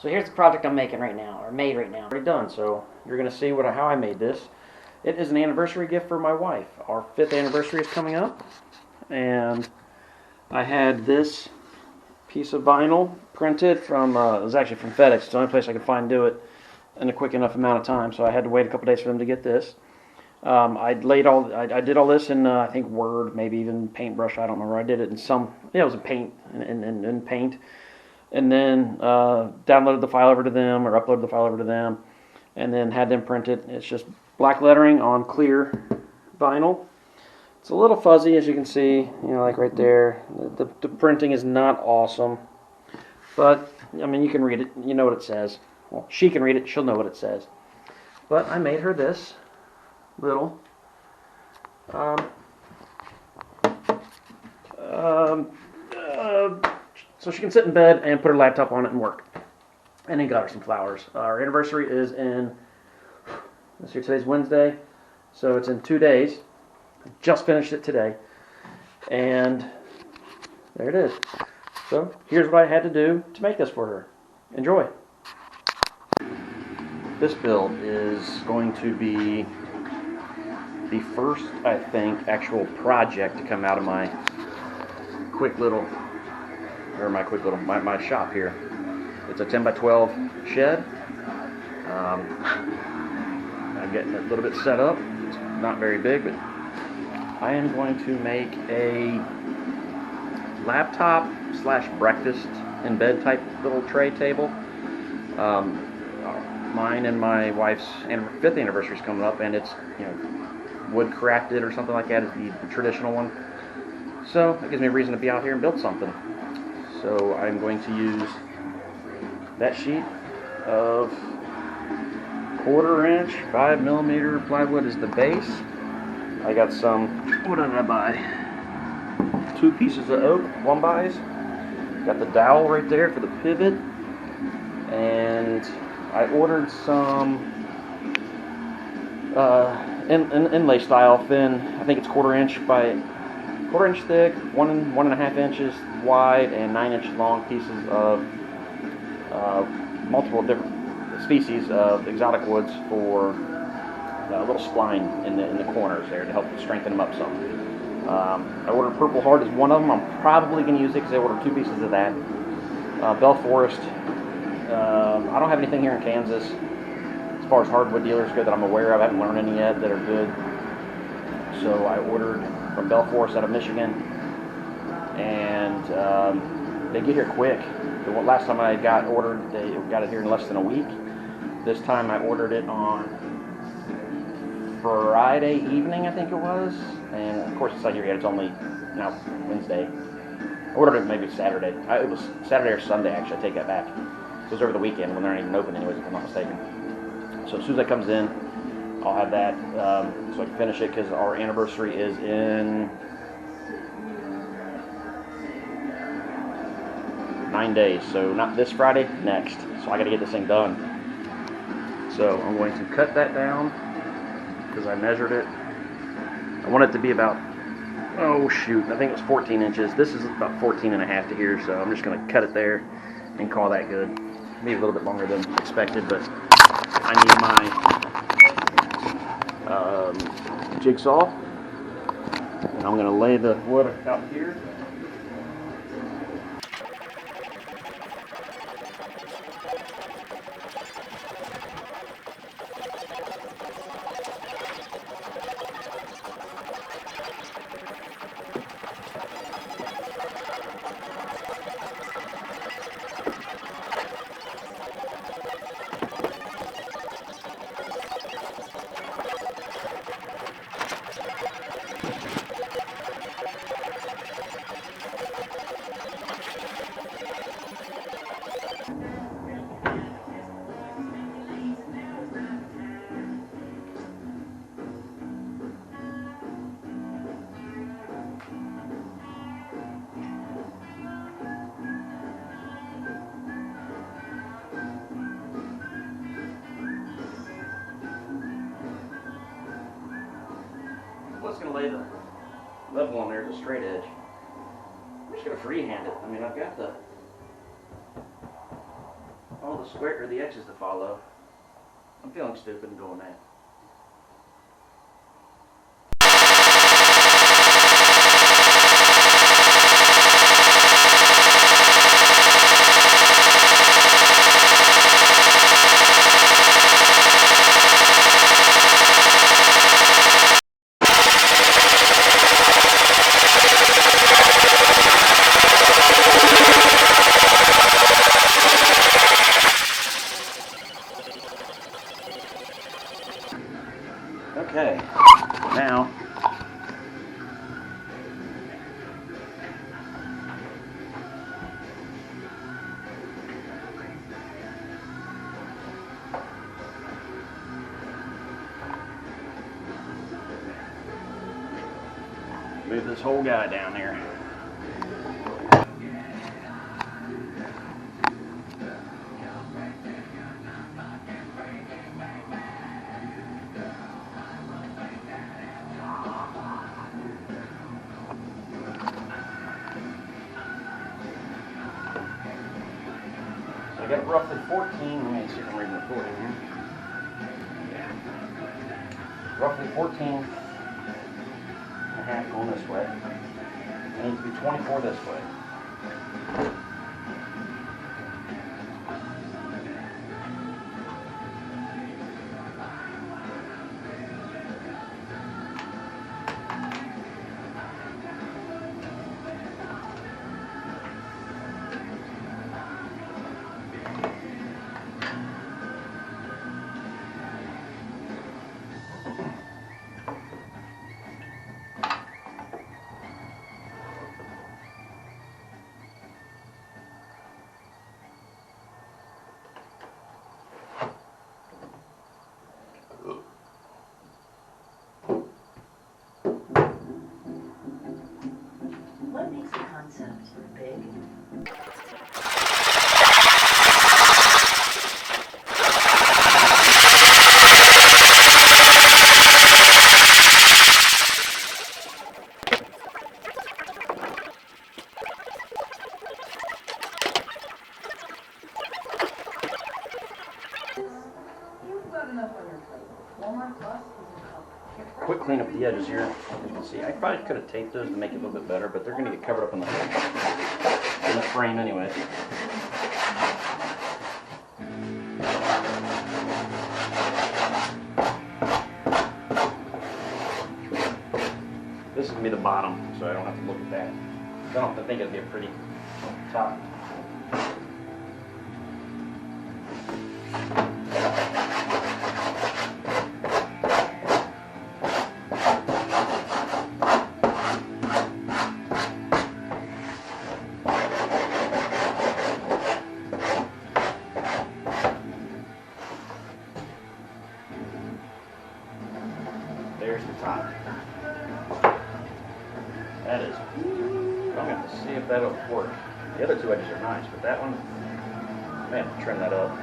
So here's the project I'm making right now, or made right now. Already done, so you're going to see how I made this. It is an anniversary gift for my wife. Our 5th anniversary is coming up, and I had this piece of vinyl printed from, it was actually from FedEx. It's the only place I could find to do it in a quick enough amount of time, so I had to wait a couple days for them to get this. I did all this in I think Word, maybe even Paintbrush. I don't remember. I did it in it was in Paint, in Paint, and then downloaded the file over to them, or uploaded the file over to them, and then had them print it. It's just black lettering on clear vinyl. It's a little fuzzy, as you can see, like right there. The printing is not awesome, but I mean, you can read it. You know what it says. Well, she can read it. She'll know what it says. But I made her this little so she can sit in bed and put her laptop on it and work. And then got her some flowers. Our anniversary is in, let's see, today's Wednesday, so it's in 2 days. I just finished it today, and there it is. So here's what I had to do to make this for her. Enjoy. This build is going to be the first, I think, actual project to come out of my my shop here. It's a 10 by 12 shed. I'm getting it a little bit set up. It's not very big, but I am going to make a laptop / breakfast in bed type little tray table. Mine and my wife's 5th anniversary is coming up, and it's wood crafted or something like that is the traditional one. So it gives me a reason to be out here and build something. So I'm going to use that sheet of 1/4 inch 5mm plywood as the base. I got some, what did I buy? 2 pieces of oak, 1-bys. Got the dowel right there for the pivot. And I ordered some inlay style thin. I think it's 1/4 inch by 1/4 inch thick, 1.5 inches wide, and 9 inch long pieces of multiple different species of exotic woods for a little spline in the corners there to help strengthen them up some. I ordered Purple Heart as one of them. I'm probably going to use it because I ordered 2 pieces of that. Bell Forest. I don't have anything here in Kansas as far as hardwood dealers go that I'm aware of. I haven't learned any yet that are good. So I ordered from Bell Forest out of Michigan, and they get here quick. The last time I got ordered, they got it here in less than a week. This time I ordered it on Friday evening, I think it was, and of course it's not here yet. It's only now Wednesday. I ordered it maybe Saturday. It was Saturday or Sunday, actually. I take that back. It was over the weekend when they're not even open anyways, if I'm not mistaken. So as soon as that comes in, I'll have that so I can finish it, because our anniversary is in 9 days. So not this Friday, next. So I got to get this thing done. So I'm going to cut that down because I measured it. I want it to be about, oh shoot, I think it was 14 inches. This is about 14.5 to here, so I'm just going to cut it there and call that good. Maybe a little bit longer than expected, but I need my jigsaw, and I'm going to lay the wood out here. Just going to lay the level on there as a straight edge. I'm just going to freehand it. I mean, I've got all the square or the X's to follow. I'm feeling stupid and doing that. Okay, now move this whole guy down there. I got roughly 14, let me see if I'm reading the recording here. Yeah. Roughly 14 and a half going this way. I need to be 24 this way. What makes a concept big? You've got enough on your plate. Walmart Plus is a cup. Quick clean up the edges here. As you can see, I probably could have taped those to make it a little bit better, but they're going to get covered up in the frame anyways. This is going to be the bottom, so I don't have to look at that. I don't think it'd be a pretty top. There's the top. That is. I'm going to have to see if that'll work. The other two edges are nice, but that one, I may have to trim that up.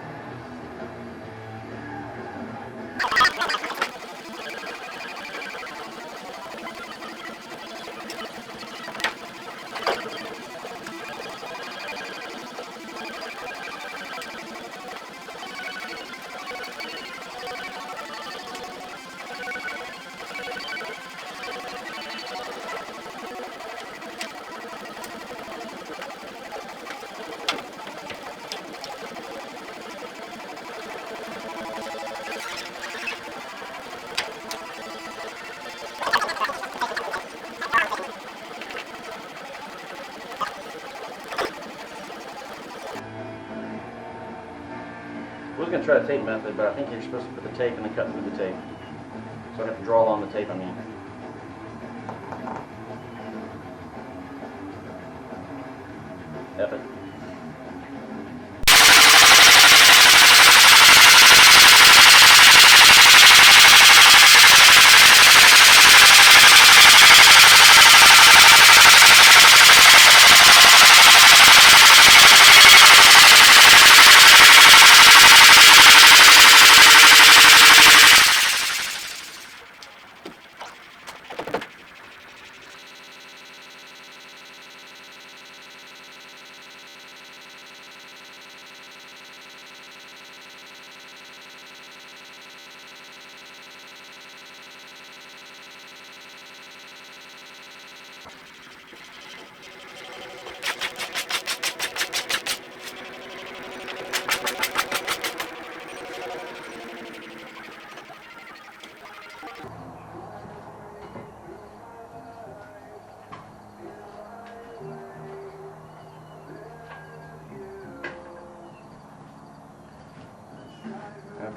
I was going to try the tape method, but I think you're supposed to put the tape and then cut through the tape. So I have to draw along the tape, I mean. F it.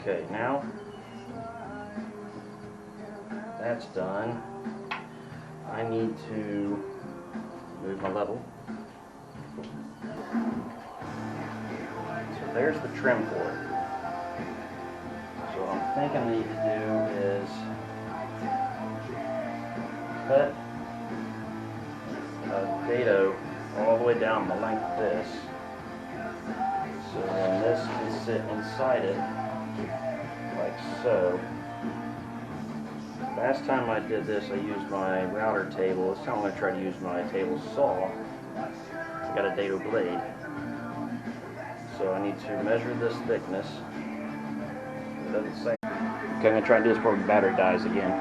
Okay, now that's done, I need to move my level. So there's the trim for it. So what I'm thinking I need to do is cut a dado all the way down the length of this. So then this can sit inside it, like so. Last time I did this, I used my router table. This time I'm going to try to use my table saw. I got a dado blade. So I need to measure this thickness. It doesn't say. Okay, I'm going to try and do this before the battery dies again.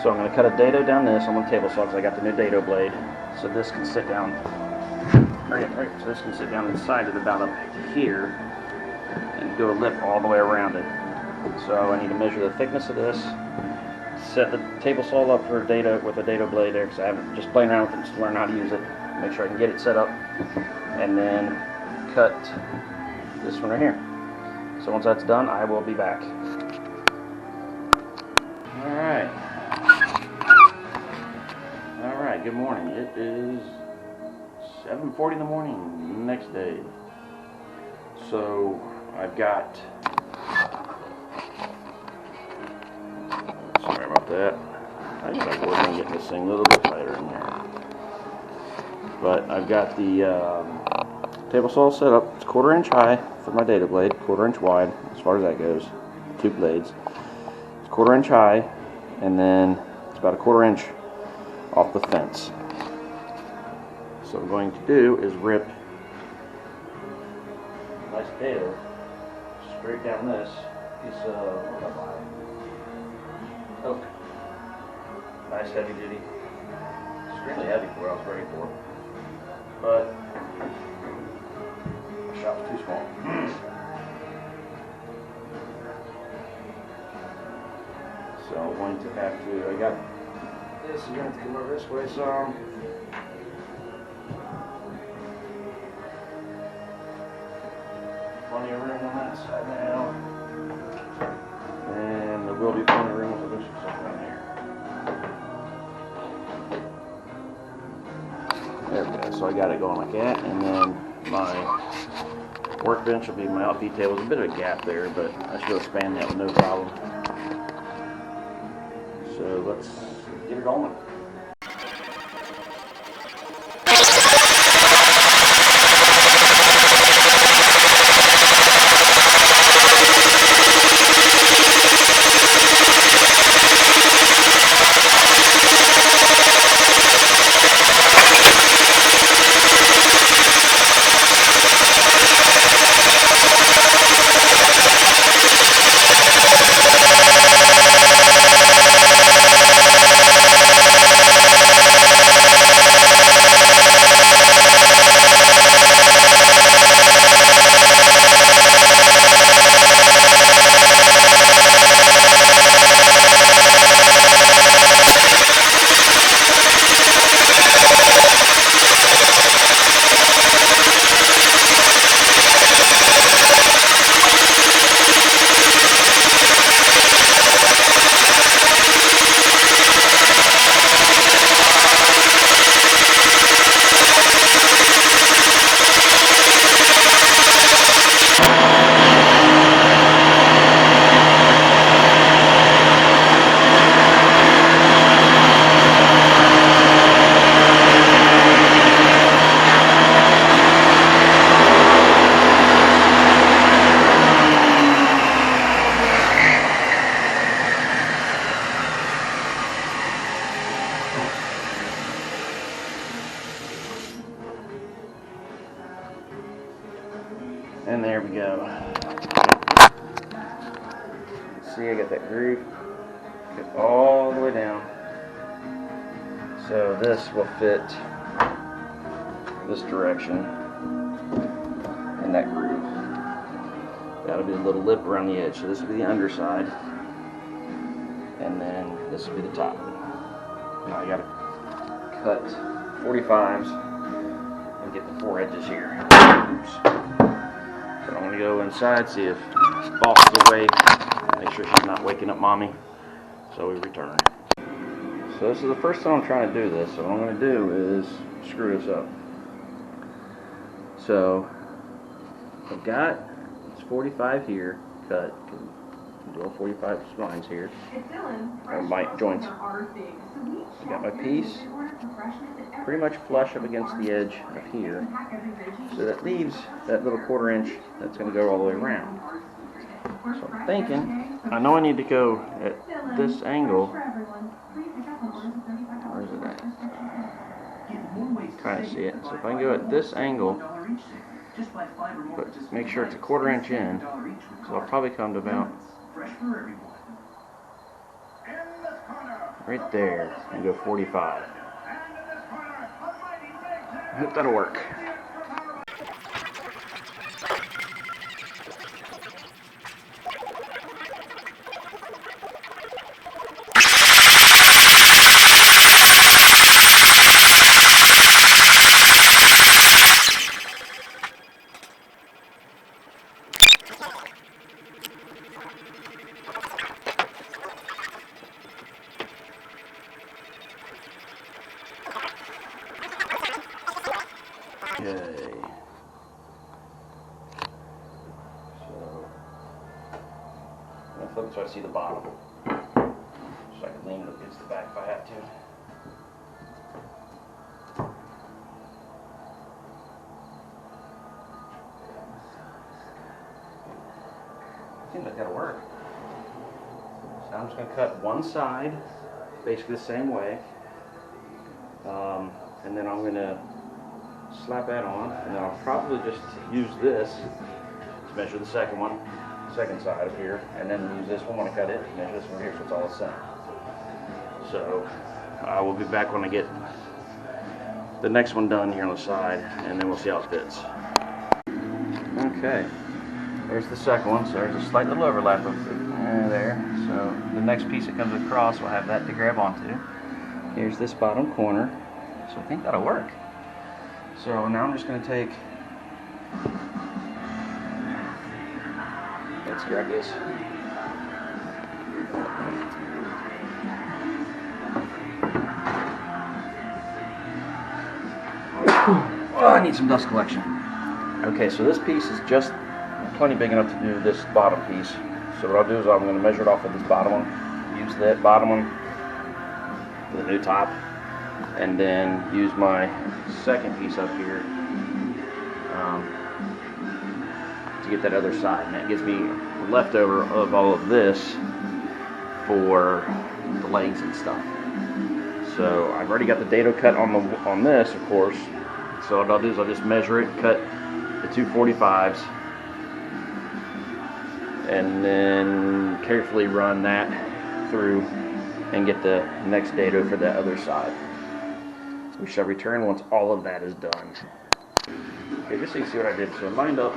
So I'm going to cut a dado down this on the table saw because I got the new dado blade. So this can sit down. Right, so this can sit down inside of about up here and do a lip all the way around it. So I need to measure the thickness of this. Set the table saw up for a dado with a dado blade there because I haven't just playing around with it, just learn how to use it. Make sure I can get it set up, and then cut this one right here. So once that's done, I will be back. All right. Good morning. It is 7:40 in the morning, next day. So I've got. Sorry about that. I just got to work on getting this thing a little bit tighter in there. But I've got the table saw set up. It's 1/4 inch high for my dado blade, 1/4 inch wide as far as that goes. 2 blades. It's 1/4 inch high, and then it's about 1/4 inch off the fence. So what I'm going to do is rip a nice dado straight down this piece of oak. Nice heavy duty. Extremely heavy for what I was ready for. But my shot was too small. So I'm going to have to, I got this, you're going to have to come over this way some. Plenty of room on that side now. And there will be plenty of room with this stuff down here. There we go. So I got it going like that, and then my workbench will be my outfeed table. There's a bit of a gap there, but I should be able to span that with no problem. So let's get it going. And there we go. See, I got that groove. Get all the way down. So this will fit this direction in that groove. That'll be a little lip around the edge. So this will be the underside. And then this will be the top. Now I gotta cut 45s and get the 4 edges here. Oops. So I'm going to go inside, see if Boss is awake, make sure she's not waking up Mommy. So we return. So this is the first time I'm trying to do this, so what I'm going to do is screw this up. So I've got this 45 here cut. Do all 45 lines here. On my joints. I got my piece pretty much flush up against the edge of here. So that leaves that little 1/4 inch that's going to go all the way around. So I'm thinking, I know I need to go at this angle. Where is it at? Trying to see it. So if I can go at this angle, but make sure it's a 1/4 inch in, so I'll probably come to about right there and go 45. I hope that'll work. Okay. So I'm gonna flip it so I see the bottom. So I can lean it against the back if I have to. Seems like that'll work. So I'm just gonna cut one side, basically the same way. And then I'm gonna slap that on, and then I'll probably just use this to measure the second side of here, and then use this one when I cut it, and measure this one here, so it's all the same. So I will be back when I get the next one done here on the side, and then we'll see how it fits. Okay, there's the second one, so there's a slight little overlap of there. So the next piece that comes across, we'll have that to grab onto. Here's this bottom corner, so I think that'll work. So now I'm just going to take, let's grab this. Oh, I need some dust collection. Okay, so this piece is just plenty big enough to do this bottom piece. So what I'll do is I'm going to measure it off of this bottom one, use that bottom one for the new top, and then use my second piece up here to get that other side. And that gives me a leftover of all of this for the legs and stuff. So I've already got the dado cut on this, of course. So what I'll do is I'll just measure it, cut the 245s, and then carefully run that through and get the next dado for the other side. We shall return once all of that is done. Okay, just so you can see what I did. So I lined up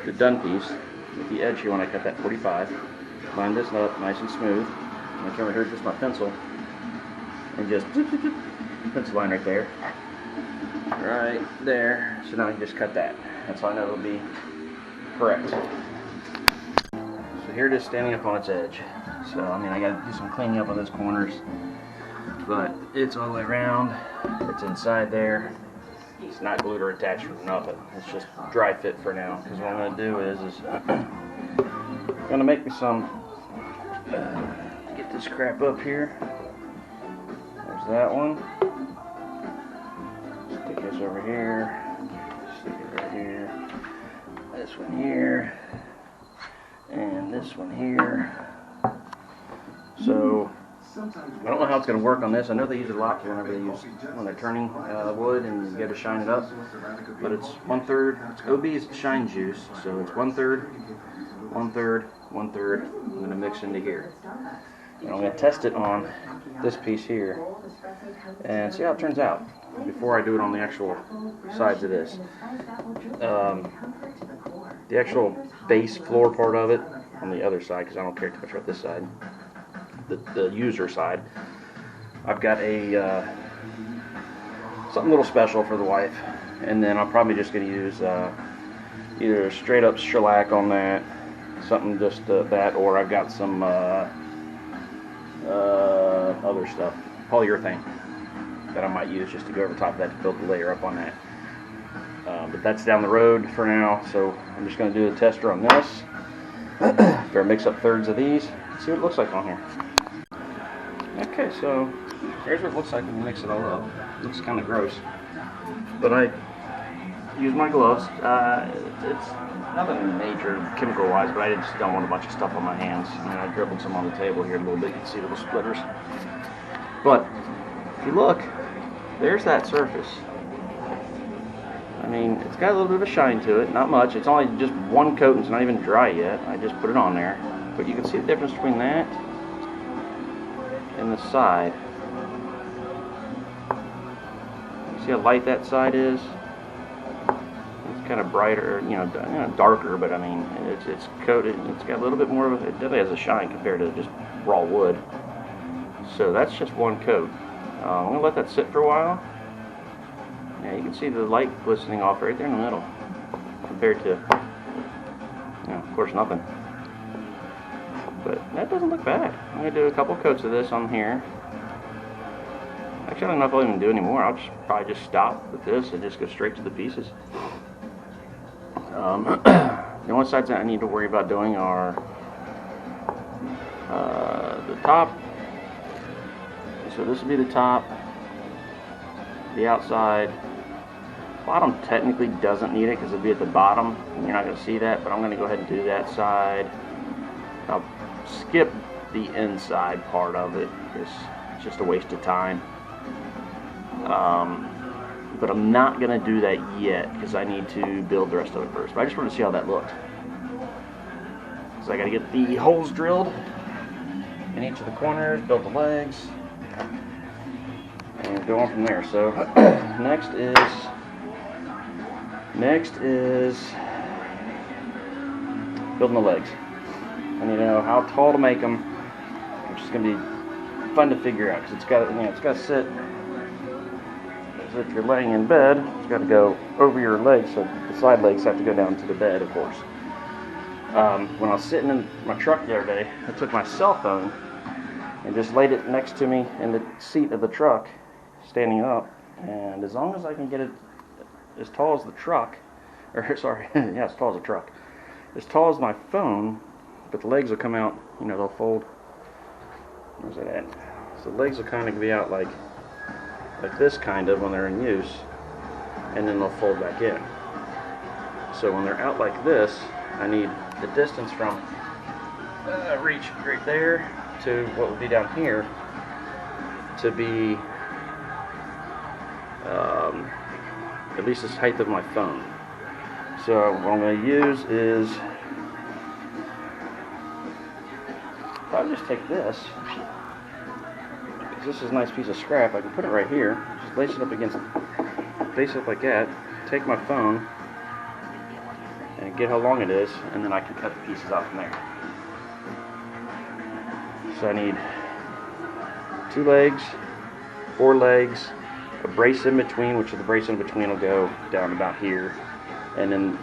the done piece with the edge here when I cut that 45. Lined this up nice and smooth. My camera here, just my pencil. And just pencil line right there. Right there. So now I can just cut that. That's how I know it'll be correct. So here it is standing up on its edge. So I mean I gotta do some cleaning up on those corners. But it's all the way around, it's inside there, it's not glued or attached or nothing, it's just dry fit for now, because what I'm going to do is I'm going to make me some, get this crap up here, there's that one, stick this over here, stick it right here, this one here, and this one here. So I don't know how it's going to work on this. I know they use it a lot when they're turning wood and you got to shine it up. But it's 1/3. It's OB's shine juice, so it's 1/3, 1/3, 1/3. I'm going to mix into here. And I'm going to test it on this piece here and see how it turns out before I do it on the actual sides of this. The actual base floor part of it on the other side, because I don't care too much about this side. The user side, I've got a something a little special for the wife, and then I'm probably just going to use either straight up shellac on that, something just that, or I've got some other stuff, polyurethane, that I might use just to go over top of that to build the layer up on that. But that's down the road for now, so I'm just going to do a tester on this. Better mix up thirds of these, see what it looks like on here. Okay, so here's what it looks like when you mix it all up. It looks kind of gross, but I use my gloves. It's nothing major chemical-wise, but I just don't want a bunch of stuff on my hands. I mean, I dribbled some on the table here a little bit. You can see little splitters. But if you look, there's that surface. I mean, it's got a little bit of a shine to it, not much. It's only just one coat and it's not even dry yet. I just put it on there. But you can see the difference between that and the side. You see how light that side is? It's kind of brighter, you know, darker, but I mean, it's coated. It's got a little bit more of it definitely has a shine compared to just raw wood. So that's just one coat. I'm going to let that sit for a while. Yeah, you can see the light glistening off right there in the middle compared to, you know, of course, nothing. But that doesn't look bad. I'm going to do a couple coats of this on here. Actually, I don't know if I'll even do any more. I'll probably just stop with this and just go straight to the pieces. The only sides that I need to worry about doing are the top. So this would be the top, the outside. Bottom technically doesn't need it because it'll be at the bottom and you're not going to see that, but I'm going to go ahead and do that side. I'll skip the inside part of it because it's just a waste of time. But I'm not going to do that yet because I need to build the rest of it first. But I just want to see how that looks. So I got to get the holes drilled in each of the corners, build the legs, and go on from there. So next is building the legs. I need to know how tall to make them, which is going to be fun to figure out because it's got to sit. So if you're laying in bed, it's got to go over your legs, so the side legs have to go down to the bed, of course. When I was sitting in my truck the other day, I took my cell phone and just laid it next to me in the seat of the truck, standing up, and as long as I can get it as tall as the truck, or sorry, yeah, as tall as the truck, as tall as my phone, but the legs will come out, you know, they'll fold. Where's that at? So the legs will kind of be out like this kind of when they're in use, and then they'll fold back in. So when they're out like this, I need the distance from reach right there to what would be down here to be at least the height of my phone. So what I'm going to use is, if I just take this, because this is a nice piece of scrap, I can put it right here, just lace it up against, face it up like that, take my phone, and get how long it is, and then I can cut the pieces out from there. So I need 2 legs, 4 legs, a brace in between, which the brace in between will go down about here, and then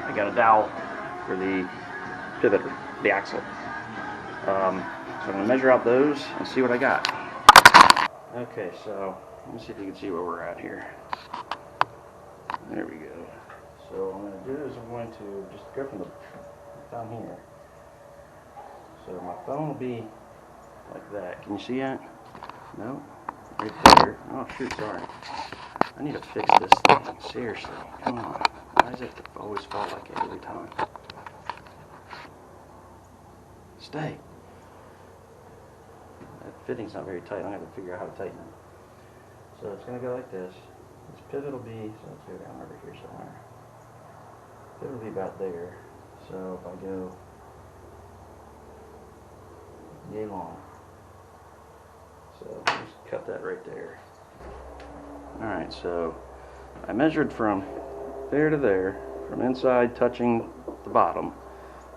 I got a dowel for the pivot, the axle. So I'm going to measure out those and see what I got. Okay, so let me see if you can see where we're at here. There we go. So what I'm going to do is I'm going to just go from the down here. So my phone will be like that. Can you see that? No? Right there. Oh shoot, sorry. I need to fix this thing. Seriously. Come on. Why does it always fall like it every time? Stay. That fitting's not very tight. I'm going to have to figure out how to tighten it. So it's going to go like this. This pivot will be, so let's go down over here somewhere. Pivot will be about there. So if I go yay long. So just cut that right there. Alright, so I measured from there to there, from inside touching the bottom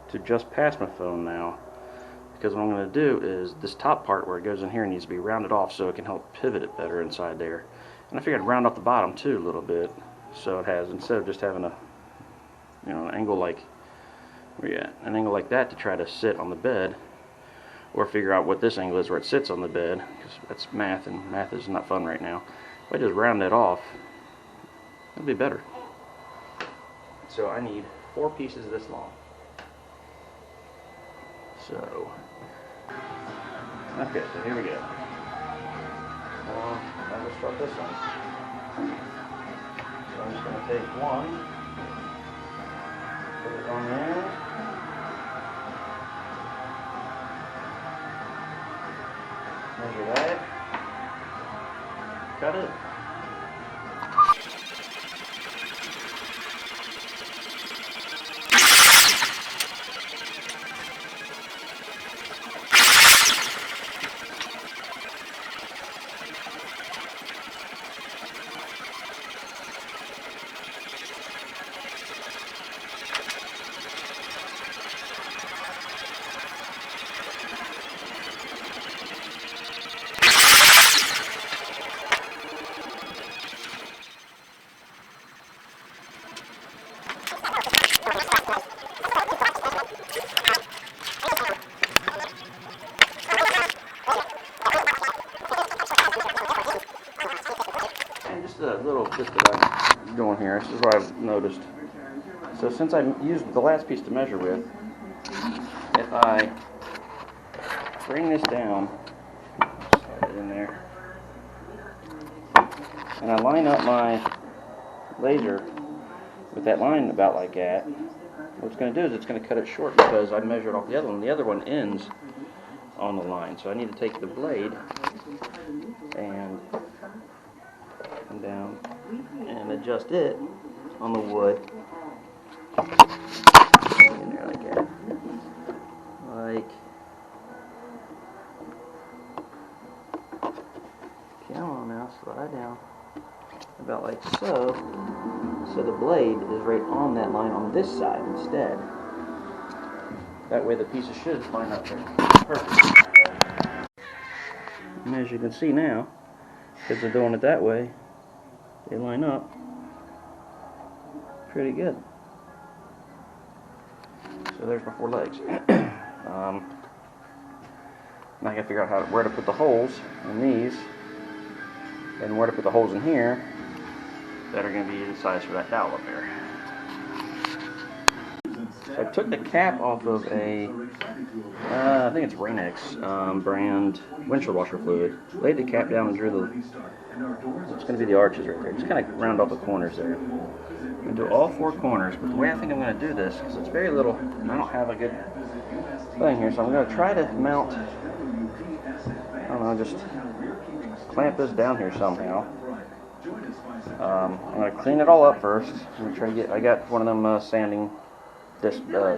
to just past my phone now, because what I'm going to do is this top part where it goes in here needs to be rounded off so it can help pivot it better inside there. And I figured I'd round off the bottom too a little bit, so it has, instead of just having a you know, an angle like, where you at? An angle like that to try to sit on the bed, or figure out what this angle is where it sits on the bed, because that's math, and math is not fun right now. If I just round that off, it'll be better. So I need 4 pieces this long. So, okay, so here we go. I'm going to start this one. So I'm just going to take one, put it on there. Measure that. Cut it. A little tip that I'm doing here. This is what I've noticed. So since I used the last piece to measure with, if I bring this down, slide it in there, and I line up my laser with that line about like that, what it's going to do is it's going to cut it short because I measured off the other one. The other one ends on the line, so I need to take the blade and down and adjust it on the wood in there like that, come on now, slide down about like so, so the blade is right on that line on this side instead. That way the pieces should line up there perfect. And as you can see now, because they're doing it that way, they line up pretty good. So there's my 4 legs. Now I gotta figure out where to put the holes in these, and where to put the holes in here that are gonna be the size for that dowel up there. So I took the cap off of a, I think it's Rain-X brand windshield washer fluid. Laid the cap down and drew the, it's going to be the arches right there. Just kind of round off the corners there. I'm going to do all 4 corners, but the way I think I'm going to do this, because it's very little, and I don't have a good thing here, so I'm going to try to mount, I don't know, just clamp this down here somehow. I'm going to clean it all up first. I'm going to try to get, I got one of them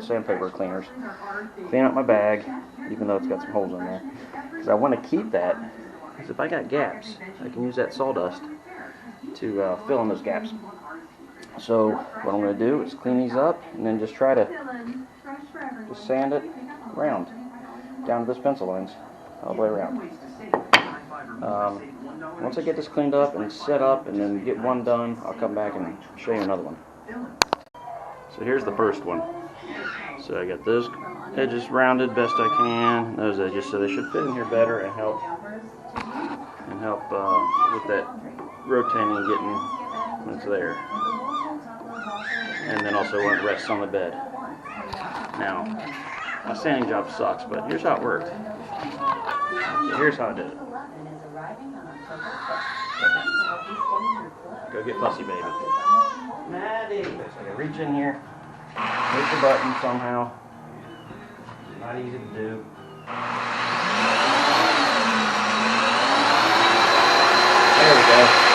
sandpaper cleaners. Clean out my bag, even though it's got some holes in there. Because I want to keep that, because if I got gaps, I can use that sawdust to fill in those gaps. So what I'm going to do is clean these up and then just try to just sand it around, down to this pencil lines, all the way around. Once I get this cleaned up and set up and then get one done, I'll come back and show you another one. So here's the first one. So I got those edges rounded best I can, those edges, so they should fit in here better and help with that rotating and getting when it's there. And then also when it rests on the bed. Now, my sanding job sucks, but here's how it worked. So here's how I did it. Go get fussy, baby. Maddie! So I gotta reach in here, push the button somehow. Not easy to do. There we go.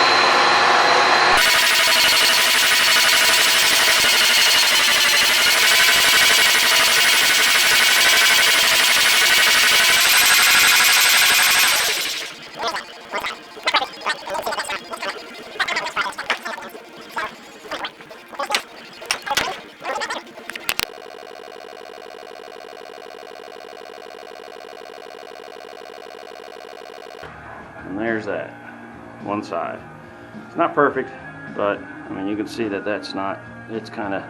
And there's that, one side. It's not perfect, but I mean you can see that that's not, it's kind of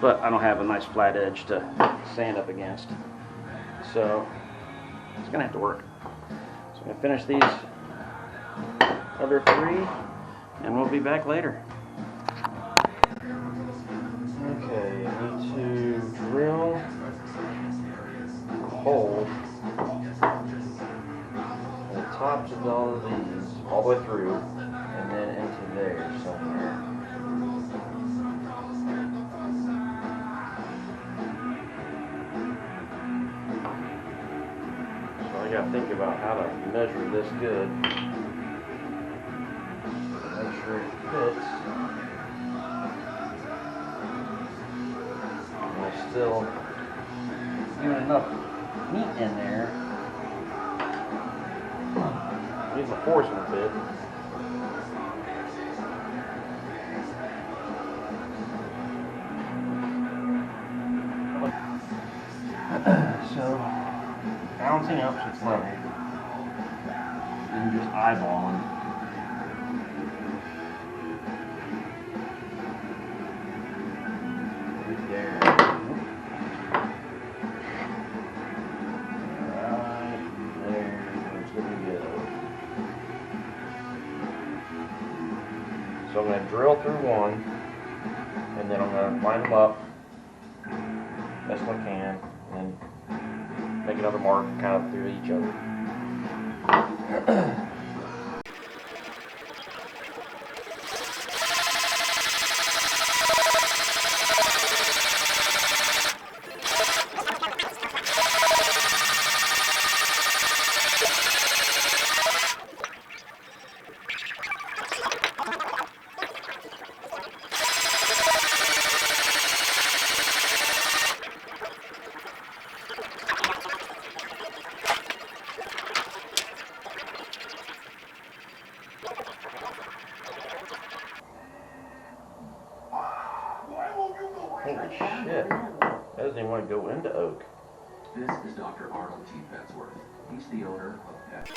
but I don't have a nice flat edge to sand up against. So it's gonna have to work. So I'm gonna finish these other 3 and we'll be back later. Okay, I need to drill a hole at the tops of all of these, all the way through, and then into there somewhere. So I gotta think about how to measure this good. Make sure it fits. And there's still even enough meat in there. Needs a forcing a bit. So, balancing up so it's level. And just eyeballing. Right there. Right there. It's gonna be good. So I'm going to drill through one, and then I'm going to line them up best I can, and make another mark kind of through each other. Holy shit. That doesn't even want to go into oak. This is Dr. Arnold G. Bedsworth. He's the owner of Pet.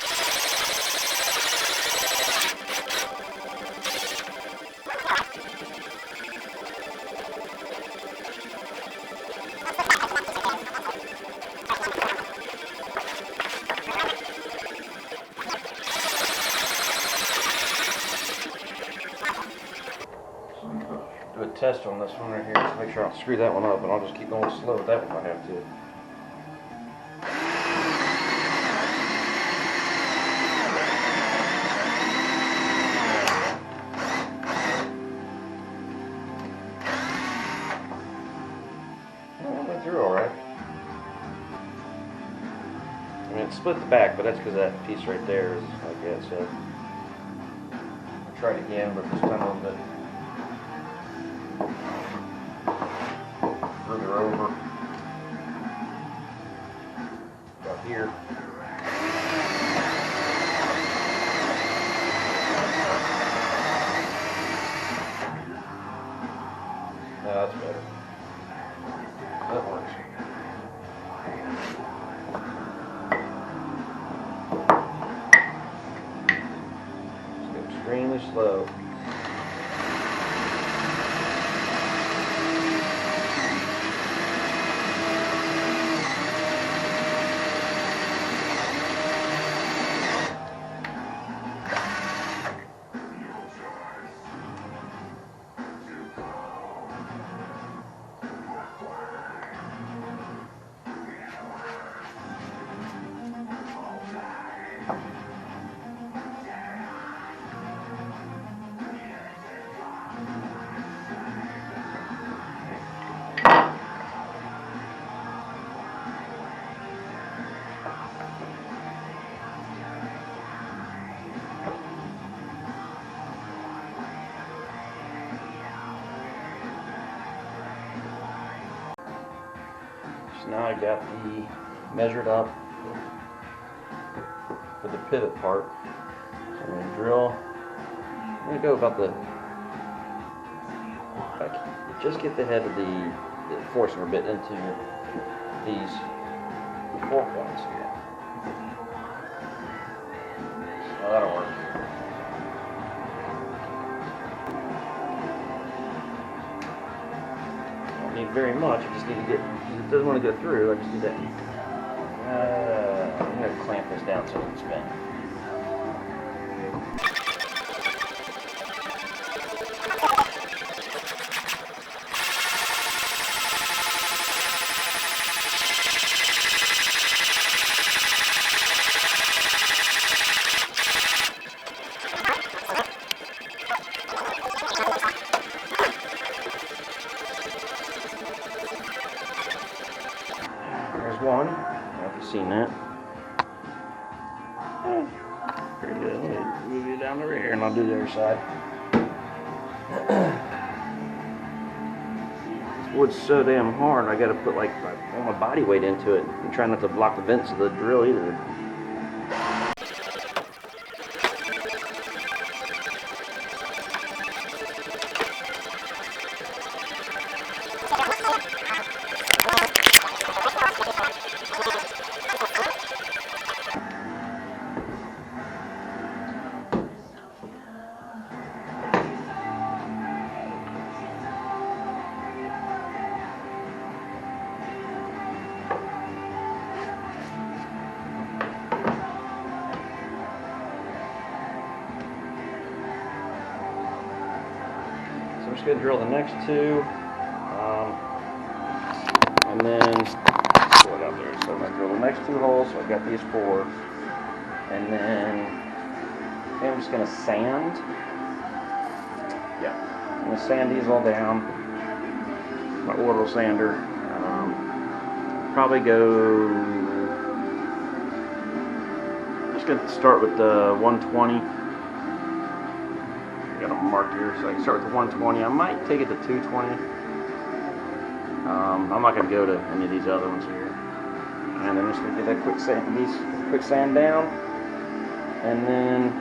Do a test on this one right here to make sure I don't screw that one up, and I'll just keep going slow with that one if I have to. Well, it went through alright. I mean, it split the back, but that's because that piece right there is like that, so. I'll try it again, but this time a little bit further over. About here. No, that's better. That works. Just go extremely slow. So now I got the measured up for the pivot part. So I'm going to drill. I'm going to go about the, if I can just get the head of the Forstner bit into these 4 points here. So that'll work. Need need very much. I just need to get, it doesn't want to go through. I just need to, I'm going to clamp this down so it doesn't spin. There's one. I don't know if you've seen that. Pretty good. Let me move you down over here and I'll do the other side. This wood's so damn hard, I gotta put like all my body weight into it and try not to block the vents of the drill either. So I'm just going to drill the next two, and then pull it out there. So I'm going to drill the next two holes. So I've got these four, and then I'm just going to sand. Yeah, I'm going to sand these all down. My orbital sander. Probably go. I'm just going to start with the 120. Got them marked here, so I can start with the 120. I might take it to 220. I'm not going to go to any of these other ones here. And I'm just going to get that quick sand down, and then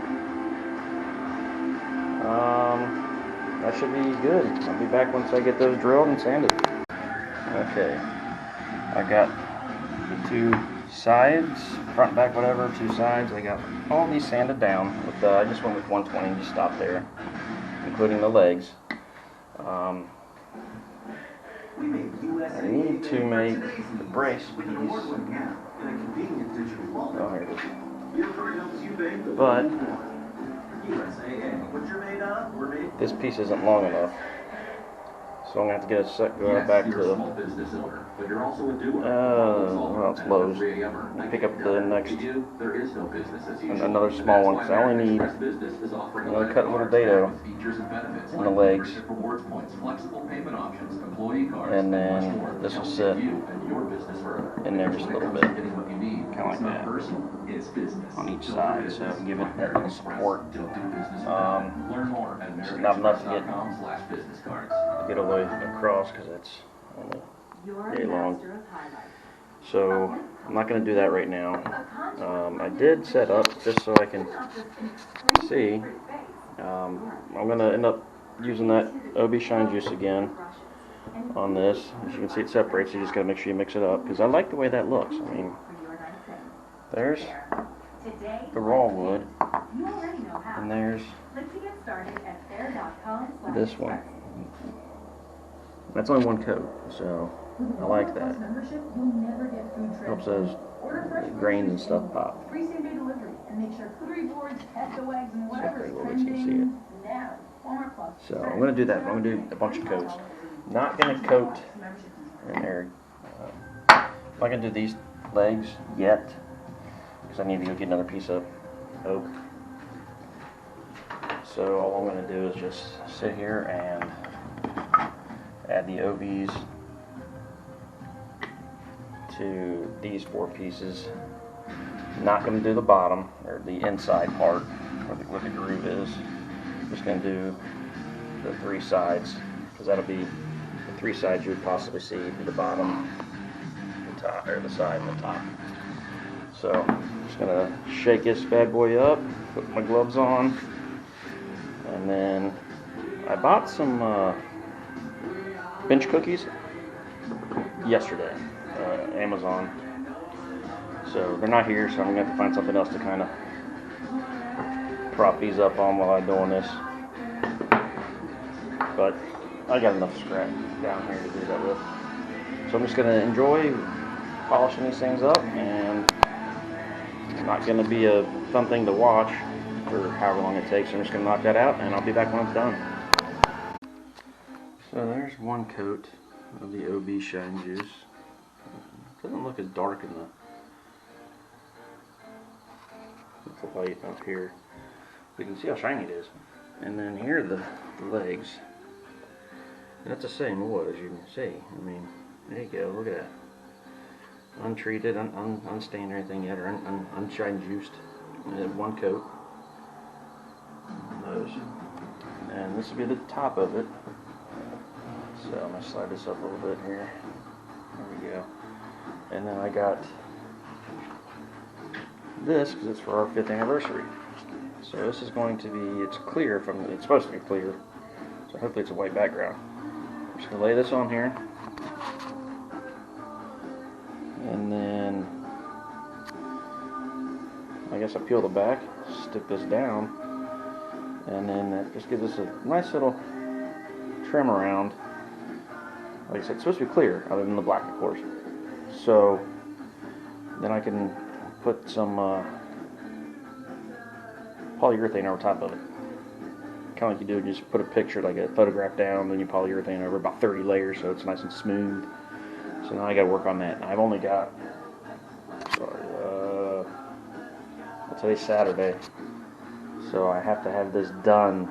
that should be good. I'll be back once I get those drilled and sanded. Okay, I got the two sides, front and back, whatever, two sides. I got all these sanded down. With I just went with 120, just stopped there, including the legs. I need to make the brace piece. Oh, here it is. But this piece isn't long enough, so I'm going to have to get a set go back to the, well, it's Lowe's. Pick up the next, another small one, because I only need, I'm going to cut a little dado in the legs, and then this will sit in there just a little bit, kind of like that, on each side, so give it that little support. It's not enough to get away across, because it's only very long. So I'm not going to do that right now. I did set up, just so I can see, I'm going to end up using that OB Shine Juice again on this. As you can see, it separates, so you just got to make sure you mix it up, because I like the way that looks. I mean, there's the raw wood, and there's this one. That's only one coat, so I like that. Helps those grains and stuff pop. So pretty well you can see it. So I'm going to do that. I'm going to do a bunch of coats. Not going to coat in there. I'm not going to do these legs yet, because I need to go get another piece of oak. So all I'm going to do is just sit here and add the OVs to these four pieces. Not going to do the bottom, or the inside part, where the groove is. Just going to do the three sides, because that'll be the three sides you would possibly see, the bottom, the top, or the side and the top. So I'm just going to shake this bad boy up, put my gloves on, and then I bought some bench cookies yesterday, Amazon. So they're not here, so I'm gonna have to find something else to kind of prop these up on while I'm doing this. But I got enough scrap down here to do that with. So I'm just going to enjoy polishing these things up, and it's not going to be a fun thing to watch for however long it takes. I'm just going to knock that out, and I'll be back when it's done. So there's one coat of the OB Shine Juice. It doesn't look as dark in the light up here. You can see how shiny it is. And then here are the legs. That's the same wood, as you can see. I mean, there you go, look at that. Untreated, unstained or anything yet, or unshine juiced. One coat. Those. And this will be the top of it. So I'm going to slide this up a little bit here. There we go. And then I got this, because it's for our 5th anniversary. So this is going to be, it's clear it's supposed to be clear. So hopefully it's a white background. I'm just going to lay this on here. And then, I guess I peel the back, stick this down. And then that just gives us a nice little trim around. Like I said, it's supposed to be clear, other than the black, of course. So then I can put some polyurethane over top of it. Kind of like you do, just put a picture, like a photograph down, then you polyurethane over about 30 layers so it's nice and smooth. So now I got to work on that. I've only got, today's Saturday, so I have to have this done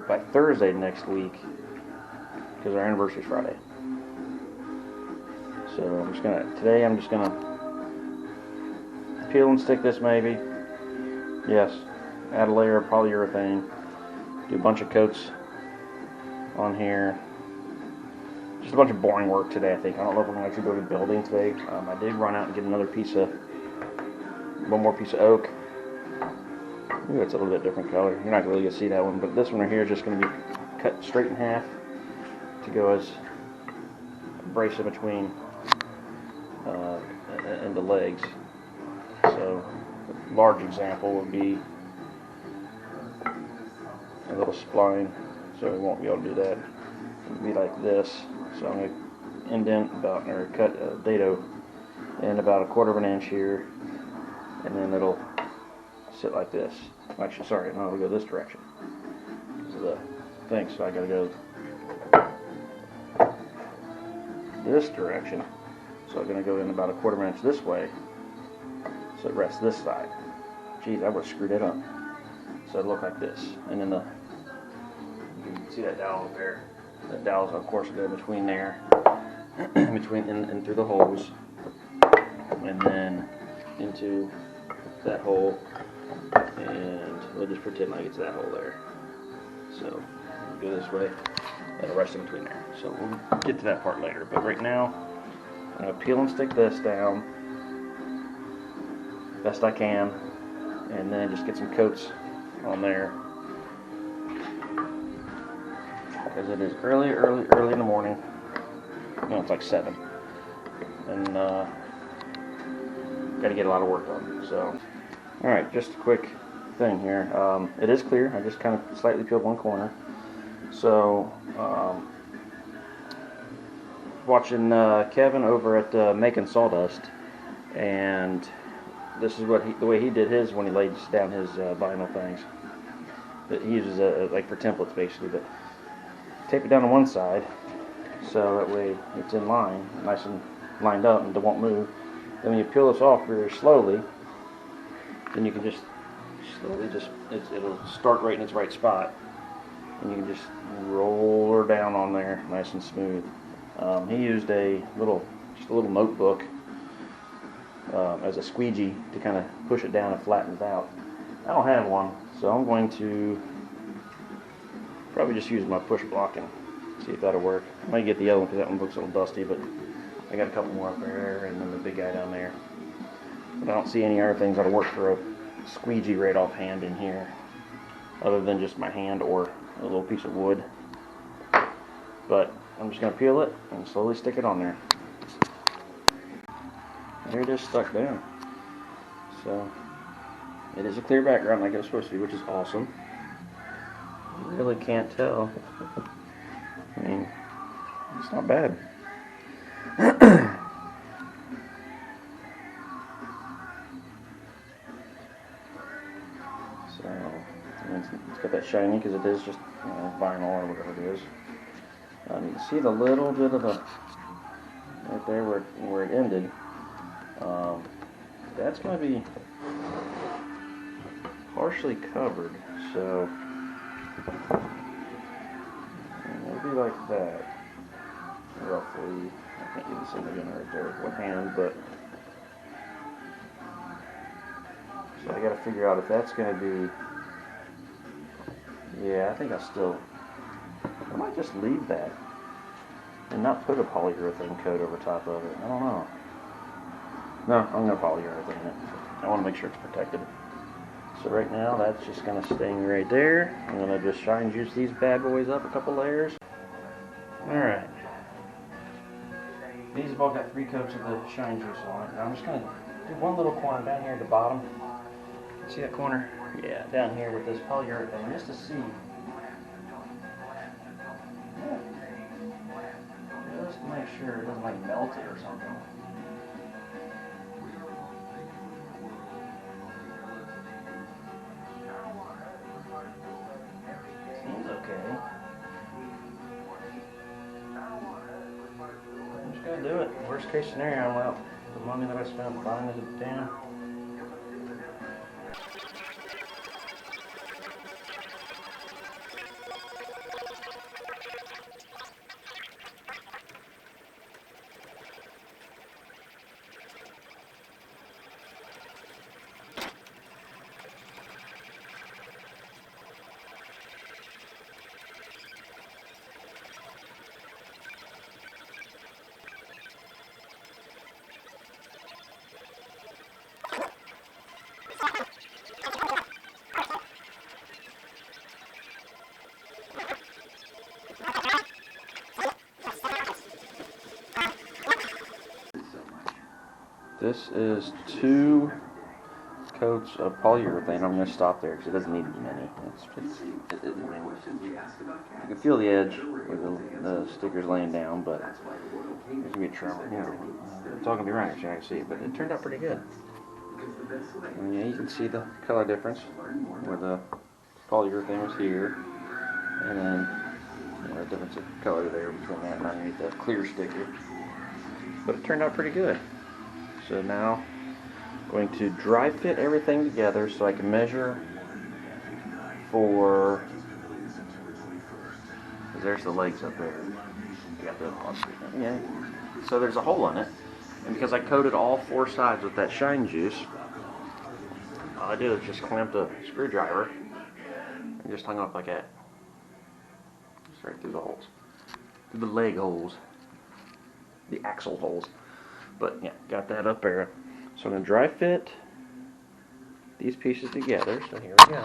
by Thursday next week, because our anniversary is Friday. So today I'm just gonna peel and stick this maybe. Yes, add a layer of polyurethane, do a bunch of coats on here. Just a bunch of boring work today, I think. I don't know if we're gonna actually go to building today. I did run out and get one more piece of oak. Ooh, it's a little bit different color. You're not really gonna see that one, but this one right here is just gonna be cut straight in half to go as a brace in between and the legs. So a large example would be a little spline, so we won't be able to do that. It would be like this. So I'm going to indent or cut a dado in about 1/4 inch here, and then it'll sit like this. Actually, sorry, no, it'll go this direction because of the thing. So I got to go this direction. So I'm going to go in about 1/4 inch this way, so it rests this side. Geez, I would have screwed it up. So it'll look like this, and then you can see that dowel up there. The dowels, of course, go between there, and through the holes, and then into that hole, and we'll just pretend like it's that hole there. So we'll go this way, and the rest in between there. So we'll get to that part later. But right now, I'm going to peel and stick this down best I can, and then just get some coats on there. Because it is early in the morning. No, it's like 7. And got to get a lot of work done. So, alright, just a quick thing here. It is clear. I just kind of slightly peeled one corner. So, watching Kevin over at Making Sawdust, and this is the way he did his when he laid down his vinyl things. That he uses like for templates basically, but tape it down on one side so that way it's in line, nice and lined up, and it won't move. Then when you peel this off very slowly, then you can just slowly it'll start right in its right spot, and you can just roll her down on there nice and smooth. He used just a little notebook as a squeegee to kind of push it down and flatten it out. I don't have one, so I'm going to probably just use my push block and see if that'll work. I might get the other one because that one looks a little dusty, but I got a couple more up there and then the big guy down there. But I don't see any other things that'll work for a squeegee right off hand in here, other than just my hand or a little piece of wood. But I'm just going to peel it and slowly stick it on there. There it is, stuck down. So it is a clear background like it was supposed to be, which is awesome. You really can't tell. I mean, it's not bad. So it's got that shiny because it is just vinyl or whatever it is. You can see the little bit of the right there where it ended. That's going to be partially covered, so maybe like that, roughly. I can't get this image in right there with one hand, but so I got to figure out if that's going to be. Yeah, I think I might just leave that and not put a polyurethane coat over top of it. I don't know. No, I'm going to polyurethane it. I want to make sure it's protected. So right now that's just going to sting right there. I'm going to just shine juice these bad boys up a couple layers. Alright. These have all got 3 coats of the shine juice on it. Now I'm just going to do one little corner down here at the bottom. See that corner? Yeah, down here with this polyurethane, just to see. Just to make sure it doesn't like melt it or something. Seems okay. I'm just gonna do it. Worst case scenario, well, the money that I spent buying it down. This is 2 coats of polyurethane. I'm going to stop there because it doesn't need many. You can feel the edge where the sticker's laying down, but there's going to be a trouble. It's all going to be right, actually, I can see it, but it turned out pretty good. And yeah, you can see the color difference where the polyurethane was here, and then the difference of color there between that and underneath the clear sticker. But it turned out pretty good. So now I'm going to dry fit everything together so I can measure for, there's the legs up there. Got the, yeah. So there's a hole in it, and because I coated all 4 sides with that shine juice, all I did is just clamped a screwdriver and just hung up like that. Just right through the holes. Through the leg holes. The axle holes. But yeah, got that up there. So I'm going to dry fit these pieces together. So here we go.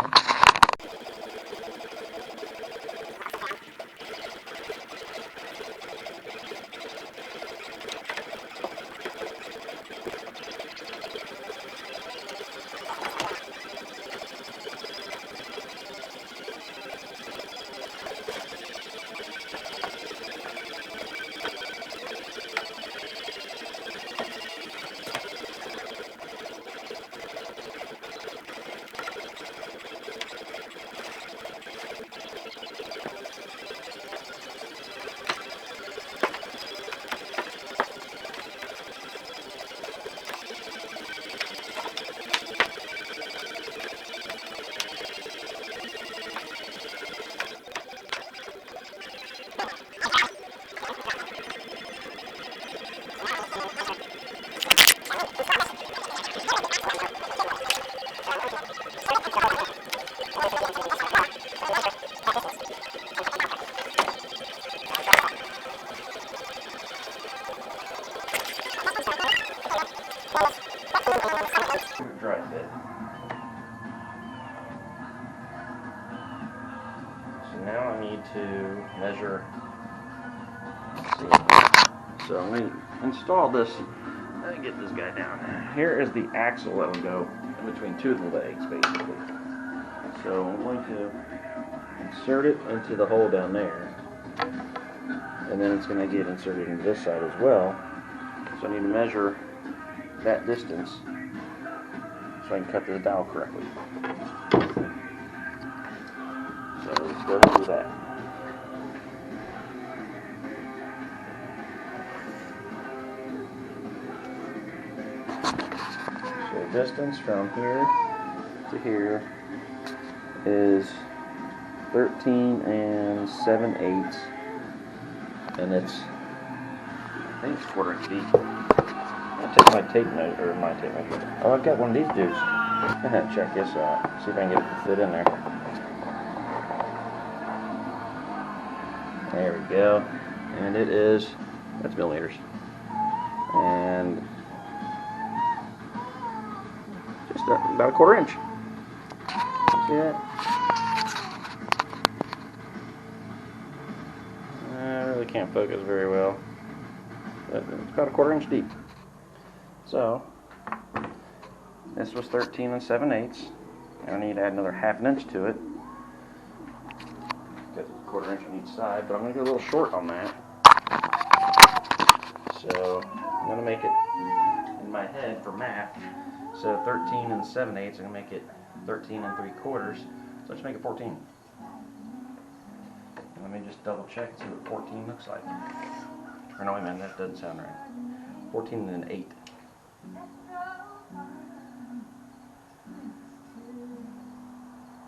Dry fit. So now I need to measure. Let's see. So I'm going to install this. Let me get this guy down. Here is the axle that will go in between 2 of the legs, basically. So I'm going to insert it into the hole down there, and then it's going to get inserted into this side as well. So I need to measure that distance so I can cut the dowel correctly. So let's go ahead and do that. So the distance from here to here is 13 7/8, and it's, I think it's 1/4 inch deep. I'll take my tape measure, or my tape measure. Oh, I've got one of these dudes. I'm gonna have to check this out, see if I can get it to fit in there. There we go. And it is, that's millimeters. And just about 1/4 inch. See that? I really can't focus very well, but it's about 1/4 inch deep. So this was 13 7/8, and I need to add another 1/2 inch to it. Got 1/4 inch on each side, but I'm going to go a little short on that. So I'm going to make it in my head for math. So 13 7/8, I'm going to make it 13 3/4. So let's make it 14. And let me just double check and see what 14 looks like. Or no, wait a minute, that doesn't sound right. 14 and 8.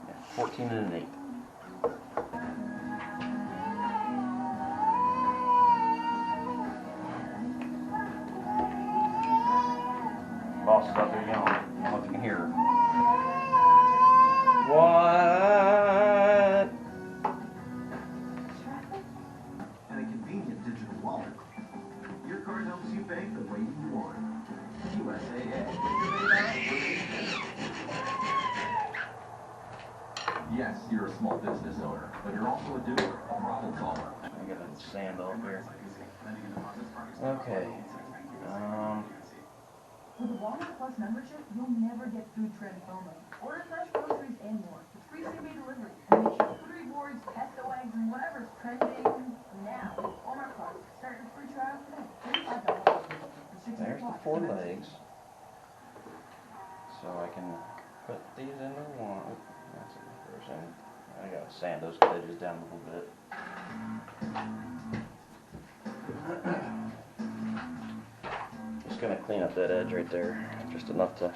Yeah, 14 and 8. Boss is out there yelling. I don't know if you can hear her. What? And a convenient digital wallet. Your card helps you bank the way you want. USAA. Yes, you're a small business owner, but you're also a doer, a problem solver. I got a sand off here. Okay. With a Walmart Plus membership, you'll never get food trend FOMO. Order fresh groceries and more. It's free same-day delivery. And make sure food rewards, pesto eggs, and whatever's trending now. Walmart Plus. Start your free trial today. $35. There's the 4 legs. So I can put these into one. That's it, person. I gotta sand those edges down a little bit. Just gonna clean up that edge right there, just enough to.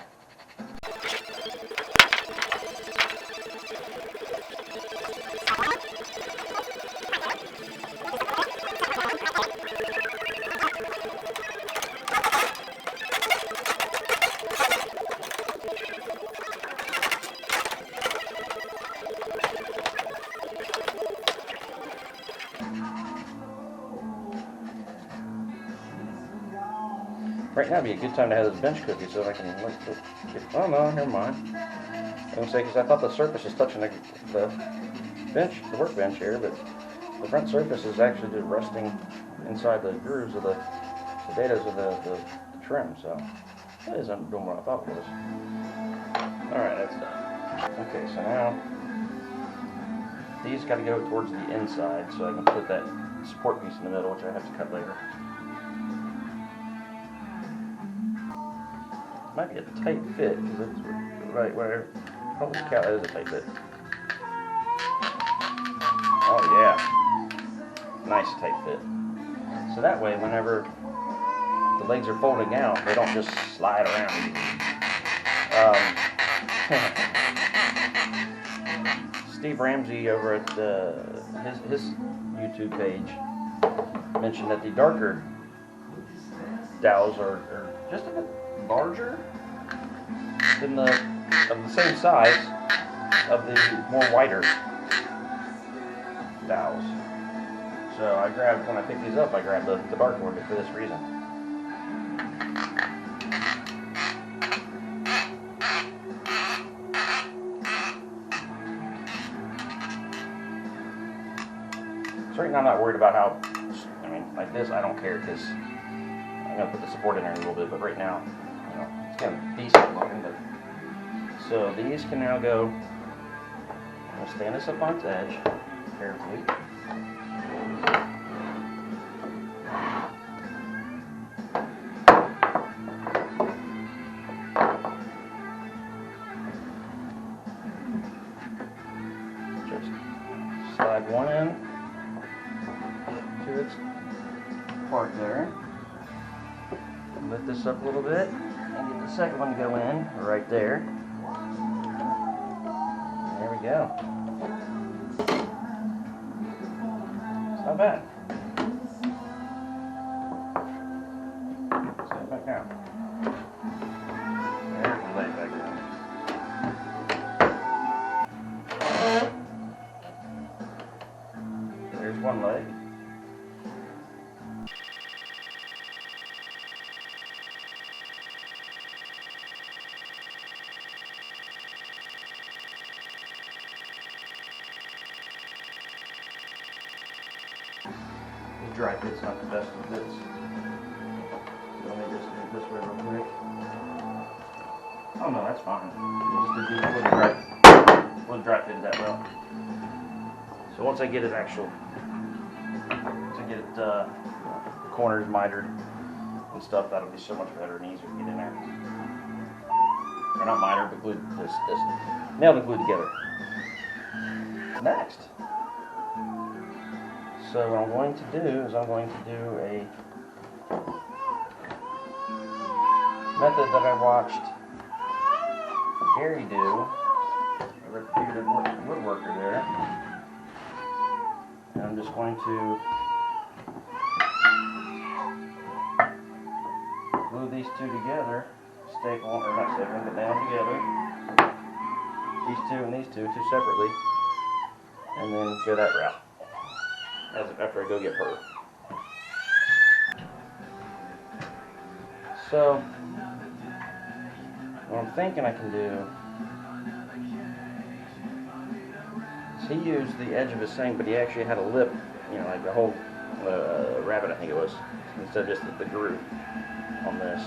Right now would be a good time to have this bench cookie so I can look. Oh no, never mind. I was gonna say, because I thought the surface is touching the bench, the workbench here, but the front surface is actually just resting inside the grooves of the datas of the trim. So that isn't doing what I thought it was. All right, that's done. Okay, so now these got to go towards the inside so I can put that support piece in the middle, which I have to cut later. Might be a tight fit, because it's right where, holy cow, that is a tight fit. Oh yeah, nice tight fit. So that way, whenever the legs are folding out, they don't just slide around. Steve Ramsey over at his YouTube page mentioned that the darker dowels are just a bit larger than of the same size of the more whiter dowels. So I grabbed, when I picked these up, I grabbed the dark one for this reason. So right now I'm not worried about how, I mean, like this I don't care because I'm going to put the support in there in a little bit, but right now, you know, it's kind of decent looking. But so these can now go, I'll stand this up on its edge carefully. snap one end to its part there. Lift this up a little bit and get the second one to go in right there. There we go. It's not bad. Set it back down. There's the leg back down. There's one leg. The dry fit's not the best of fits. So let me just do it this way real quick. Oh no, that's fine. Wouldn't dry fit that well. So once I get it the corners mitered and stuff, that'll be so much better and easier to get in there. Or not mitered, but glued, this nailed and glued together. Next. So what I'm going to do is I'm going to do a method that I watched Gary do, a reputed woodworker there. And I'm just going to glue these two together, staple, or not staple, but nail them together. These two and these two separately, and then go that route. After I go get her. So, what I'm thinking I can do is he used the edge of his thing, but he actually had a lip, you know, like a whole rabbit, I think it was, instead of just the groove on this.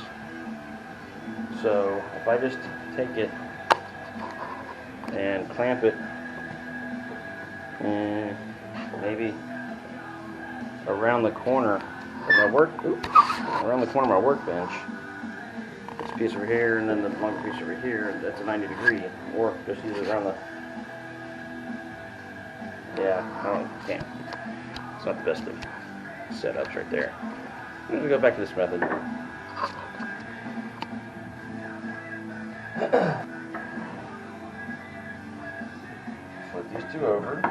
So, if I just take it and clamp it, and maybe around the corner of my workbench. This piece over here, and then the longer piece over here. That's a 90 degree, or just use it around the. Yeah, can't. It's not the best of setups right there. I'm gonna go back to this method. Flip these two over.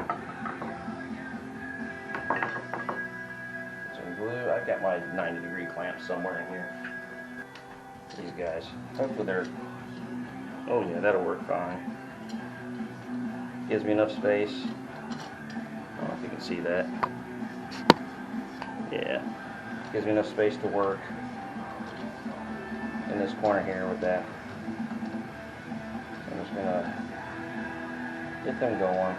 Glue. I've got my 90 degree clamp somewhere in here. These guys. Hopefully they're. Oh yeah, that'll work fine. Gives me enough space. I don't know if you can see that. Yeah. Gives me enough space to work in this corner here with that. I'm just gonna get them going.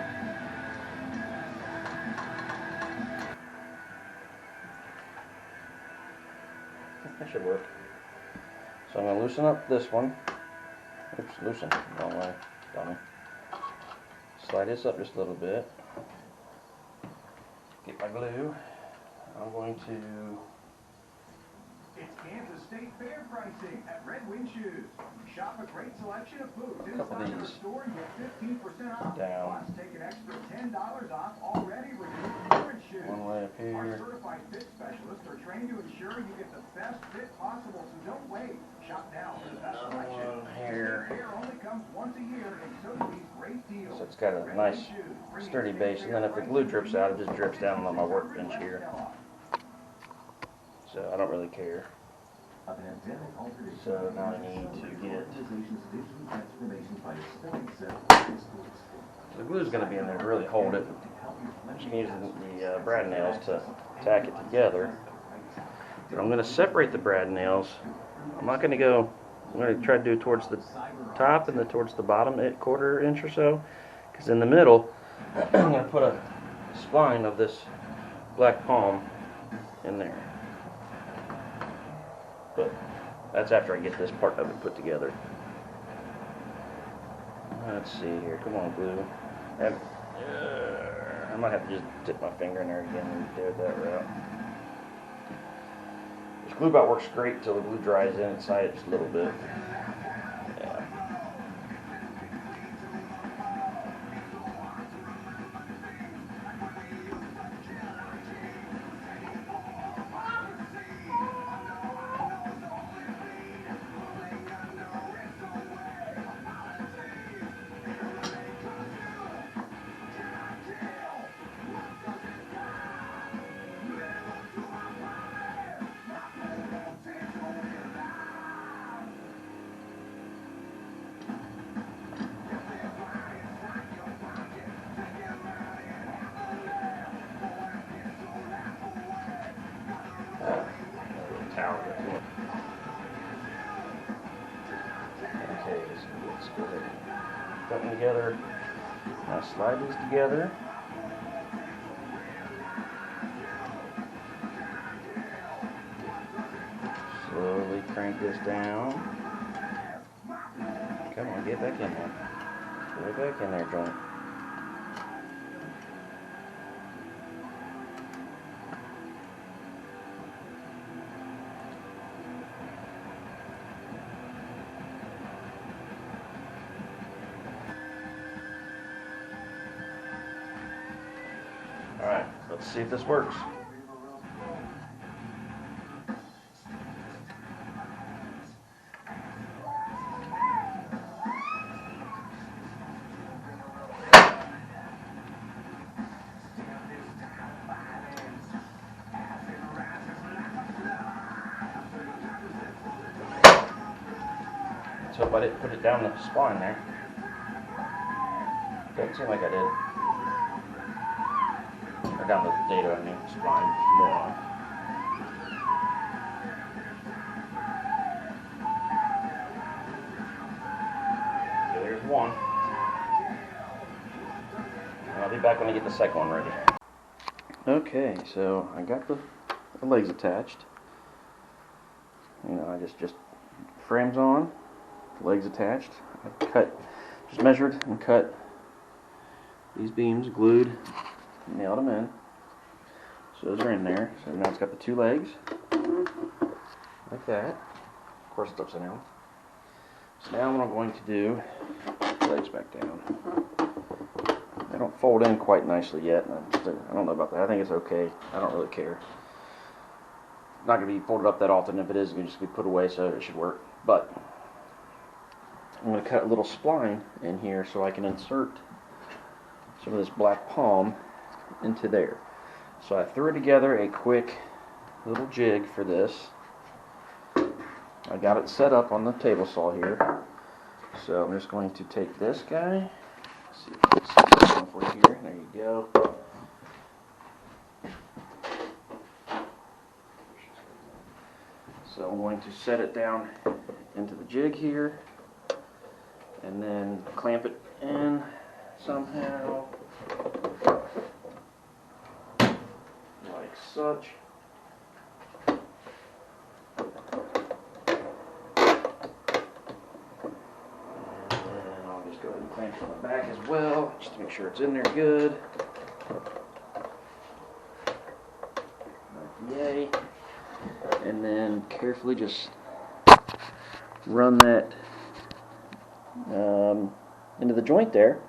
That should work. So I'm going to loosen up this one. Oops, loosen. Wrong way. Dummy. Slide this up just a little bit. Get my glue. I'm going to... It's Kansas State Fair pricing at Red Wing Shoes. Shop a great selection of boots inside the store and get 15% off. Down. Plus, take an extra $10 off already reduced clearance shoes. One way up here. Our certified fit specialists are trained to ensure you get the best fit possible, so don't wait. Shop now for the best selection. Here. Fair only comes once a year, and so do these great deals. So it's got a nice sturdy base, and then if the glue drips out, it just drips down on my workbench here. So I don't really care. So now I need to get... The glue's going to be in there to really hold it. You can use the brad nails to tack it together. But I'm going to separate the brad nails. I'm not going to go... I'm going to try to do it towards the top and then towards the bottom quarter inch or so. Because in the middle, I'm going to put a spline of this black palm in there. But that's after I get this part of it put together. Let's see here. Come on, glue. I might have to just dip my finger in there again and do it that route. This glue bot works great until the glue dries in inside it just a little bit. Yeah. Okay, so let's go ahead and put them together. Now slide these together. Slowly crank this down. Come on, get back in there. Get back in there, joint. Alright, let's see if this works. Let's hope I didn't put it down the spine there. Doesn't seem like I did. Or down the data, I mean, spline. More. Okay, there's one. And I'll be back when I get the second one ready. Okay, so I got the legs attached. You know, I just frames on, legs attached. I just measured and cut these beams, glued, nailed them in. So those are in there. So now it's got the two legs, like that. Of course it's upside down. So now what I'm going to do, legs back down. They don't fold in quite nicely yet. I don't know about that. I think it's okay. I don't really care. Not going to be folded up that often. If it is, it's going to just be put away, so it should work. But I'm going to cut a little spline in here so I can insert some of this black palm into there. So I threw together a quick little jig for this. I got it set up on the table saw here. So I'm just going to take this guy. Let's see if I can set this one for you here. There you go. So I'm going to set it down into the jig here and then clamp it in somehow like such. And then I'll just go ahead and clamp it on the back as well, just to make sure it's in there good. Yay. And then carefully just run that into the joint there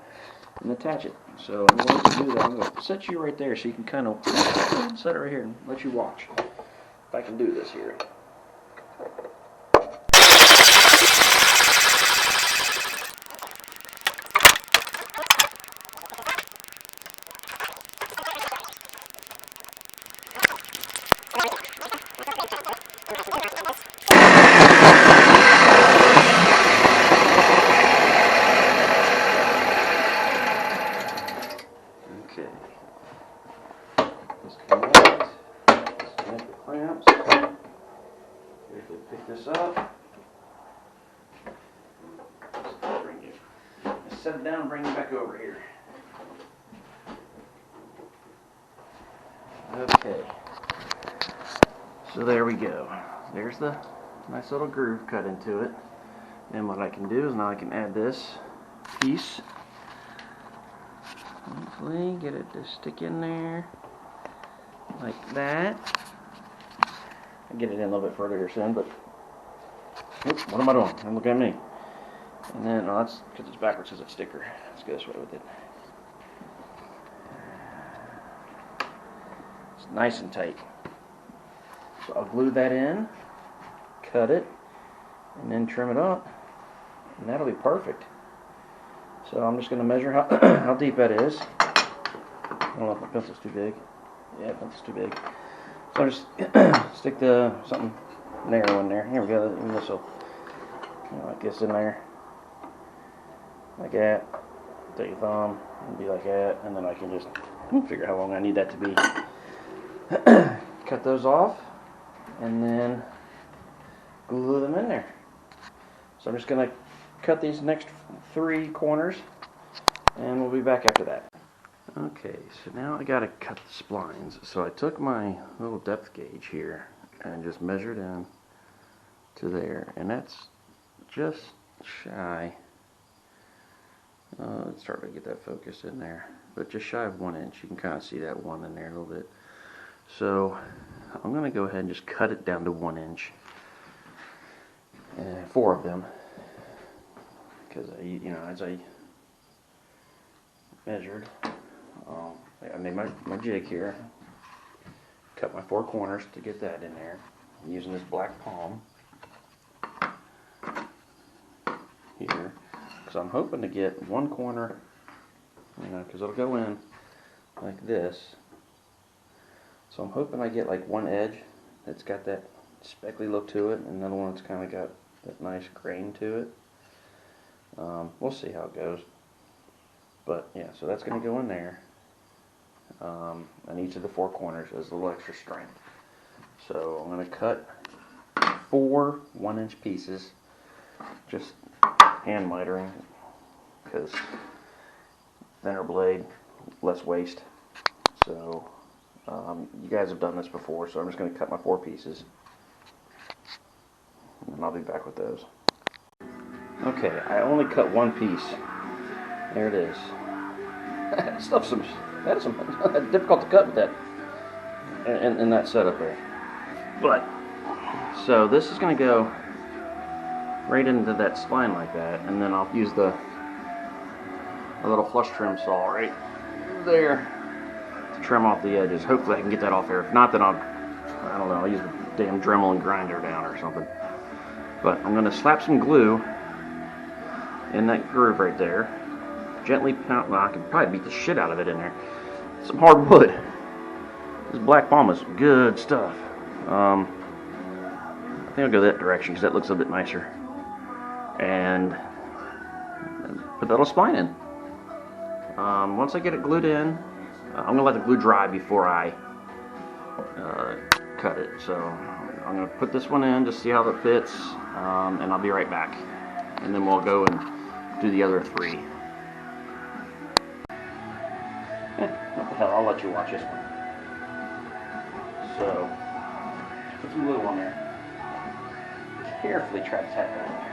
and attach it. So I'm going to do that. I'm going to set you right there so you can kind of set it right here and let you watch if I can do this here. Okay. Disconnect. Disconnect the clamps. Carefully pick this up. Just set it down and bring it back over here. Okay. So there we go. There's the nice little groove cut into it. And what I can do is now I can add this piece. Hopefully get it to stick in there like that. I'll get it in a little bit further here soon, but oops, what am I doing? Don't look at me. And then, oh, that's because it's backwards as a sticker. Let's go this way with it. It's nice and tight. So I'll glue that in, cut it, and then trim it up, and that'll be perfect. So I'm just going to measure how, how deep that is. I don't know if my pencil's too big. Yeah, pencil's too big. So I'll just stick the something narrow in there. Here we go. This will, like this in there. Like that. Take your thumb and be like that. And then I can just figure how long I need that to be. Cut those off. And then glue them in there. So I'm just going to cut these next 3 corners, and we'll be back after that. Okay, so now I got to cut the splines. So I took my little depth gauge here and just measured in to there, and that's just shy. It's starting to get that focused in there, but just shy of 1 inch. You can kind of see that one in there a little bit. So I'm going to go ahead and just cut it down to 1 inch, and 4 of them, because as I measured, I made my jig here, cut my 4 corners to get that in there. I'm using this black palm here, because I'm hoping to get 1 corner, because it'll go in like this. So I'm hoping I get like 1 edge that's got that speckly look to it, and another one that's kind of got that nice grain to it. We'll see how it goes. But yeah, so that's going to go in there. And each of the 4 corners has a little extra strength. So I'm going to cut 4 1-inch pieces, just hand mitering, because thinner blade, less waste. So you guys have done this before, so I'm just going to cut my 4 pieces, and I'll be back with those. Okay, I only cut 1 piece. There it is. That is some difficult to cut with that in that setup there. But so this is going to go right into that spline like that, and then I'll use a little flush trim saw right there to trim off the edges. Hopefully I can get that off there. If not, then I don't know, I'll use the damn Dremel and grinder down or something. But I'm going to slap some glue in that groove right there. Gently pound. Well, I can probably beat the shit out of it in there. Some hard wood. This black palm is good stuff. I think I'll go that direction because that looks a bit nicer. And put that little spline in. Once I get it glued in, I'm going to let the glue dry before I cut it. So I'm going to put this one in, just see how it fits, and I'll be right back. And then we'll go and do the other 3. What the hell, I'll let you watch this one. So, put some glue on there. Carefully try to tap that in there.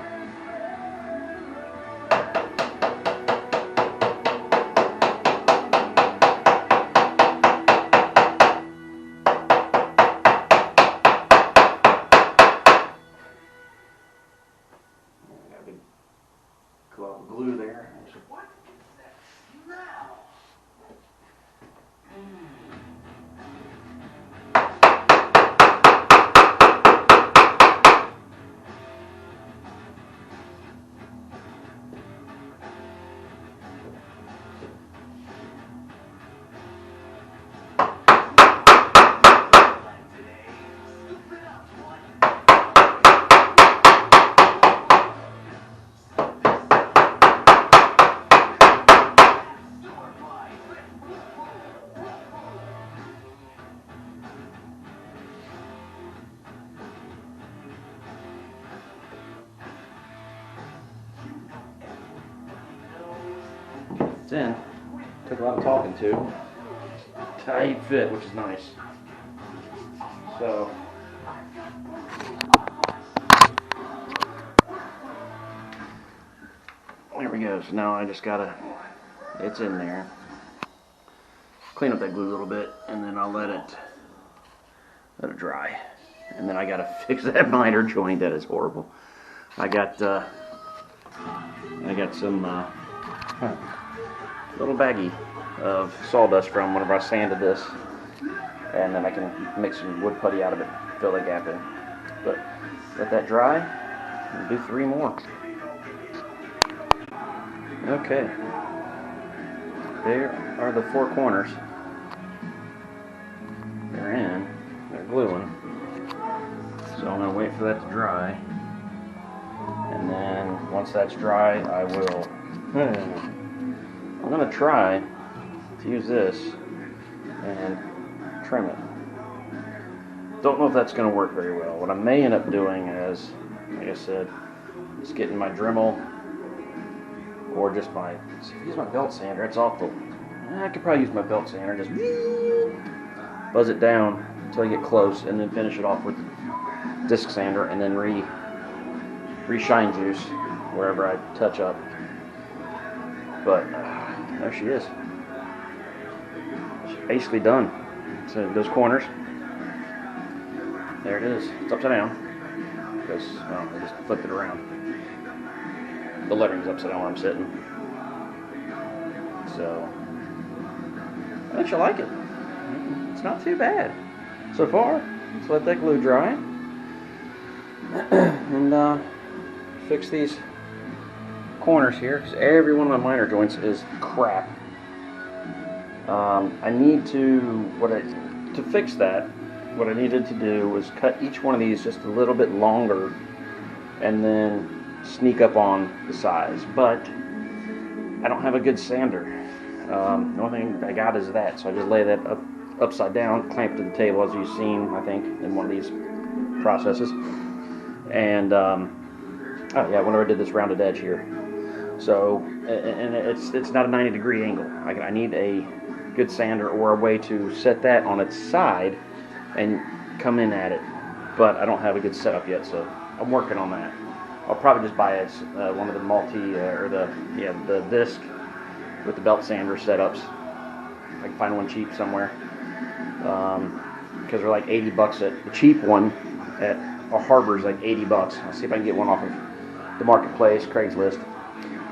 Got a big glob of glue there. It's in. Took a lot of talking to. Tight fit, which is nice. So there we go. So now I just gotta, it's in there. Clean up that glue a little bit, and then I'll let it dry. And then I gotta fix that miter joint. That is horrible. I got some little baggie of sawdust from whenever I sanded this, and then I can make some wood putty out of it, fill that gap in. But let that dry, and do 3 more. Okay, there are the 4 corners. They're in, they're gluing. So I'm going to wait for that to dry, and then once that's dry, I will, I'm going to try to use this and trim it. don't know if that's going to work very well. What I may end up doing is, like I said, is getting my Dremel or just my, use my belt sander. It's awful. I could probably use my belt sander and just buzz it down until I get close, and then finish it off with disc sander, and then re-shine juice wherever I touch up. But there she is. She's basically done. So those corners. There it is. It's upside down because, well, I just flipped it around. The lettering's upside down where I'm sitting. So I think you'll like it. It's not too bad so far. Let's let that glue dry and fix these corners here, because every one of my miter joints is crap. I need to fix that. What I needed to do was cut each one of these just a little bit longer and then sneak up on the size. But I don't have a good sander. The only thing I got is that, so I just lay that upside down, clamp to the table, as you've seen, I think, in one of these processes. And oh yeah, whenever I did this rounded edge here. So, and it's not a 90-degree angle. I need a good sander or a way to set that on its side and come in at it. But I don't have a good setup yet, so I'm working on that. I'll probably just buy one of the the disc with the belt sander setups. I can find one cheap somewhere, because they're like $80 at the cheap one at a Harbor's like $80. I'll see if I can get one off of the marketplace, Craigslist.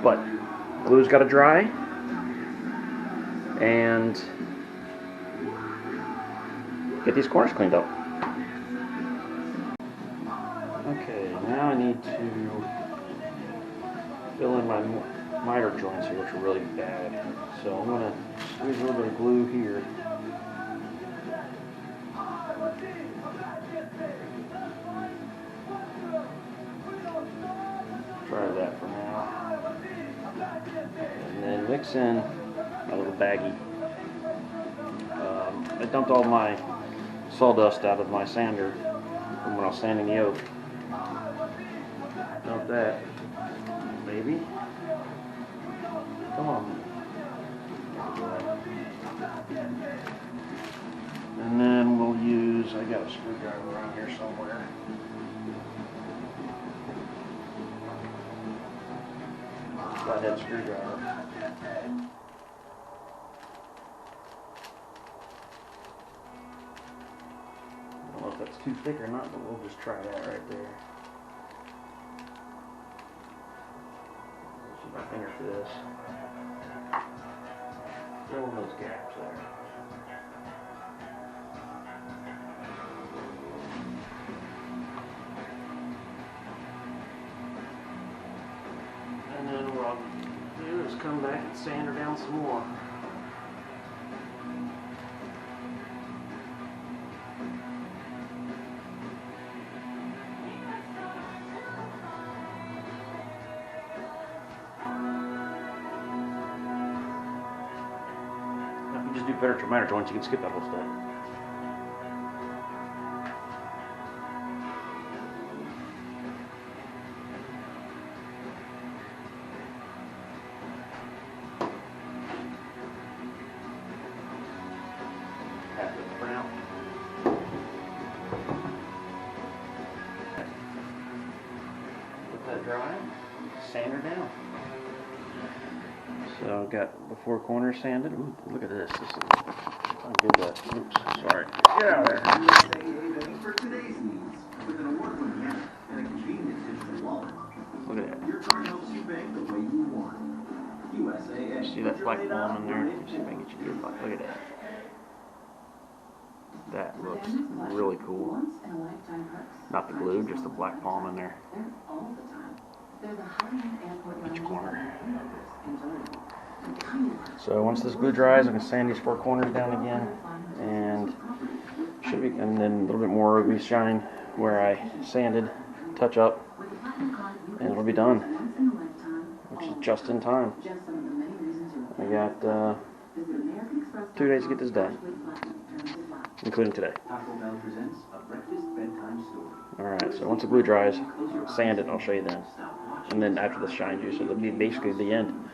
But glue's got to dry, and get these corners cleaned up. Okay, now I need to fill in my miter joints here, which are really bad. So I'm going to squeeze a little bit of glue here. Try that for now. And then mix in my little baggie. I dumped all my sawdust out of my sander from when I was sanding the oak. Dump that, maybe. Come on. And then we'll use, I got a screwdriver around here somewhere. Flathead screwdriver. I don't know if that's too thick or not, but we'll just try that right there. Use my finger for this. Fill in those gaps there. And then what I'll do is come back and sand her down some more. If you just do better to miter joints, you can skip that whole step. For now. Let that dry, sand her down. So I've got the four corners sanded. Ooh, look at this. I'll give that. Oops, sorry. Get out of there. USAA for today's needs with an award-winning app and a convenient digital wallet. Look at that. Your card helps you bank the way you want. USAA. See that black palm in there? See if I can get you to get it. Look at that. That looks really cool. Not the glue, just the black palm in there. Each corner. So once this glue dries, I can sand these four corners down again, and and then a little bit more ruby shine where I sanded, touch up, and it'll be done, which is just in time. I got 2 days to get this done, including today. Taco Bell presents a breakfast Alright, so once the glue dries, sand it and I'll show you then. And then after this shines you, so that'll be basically the end.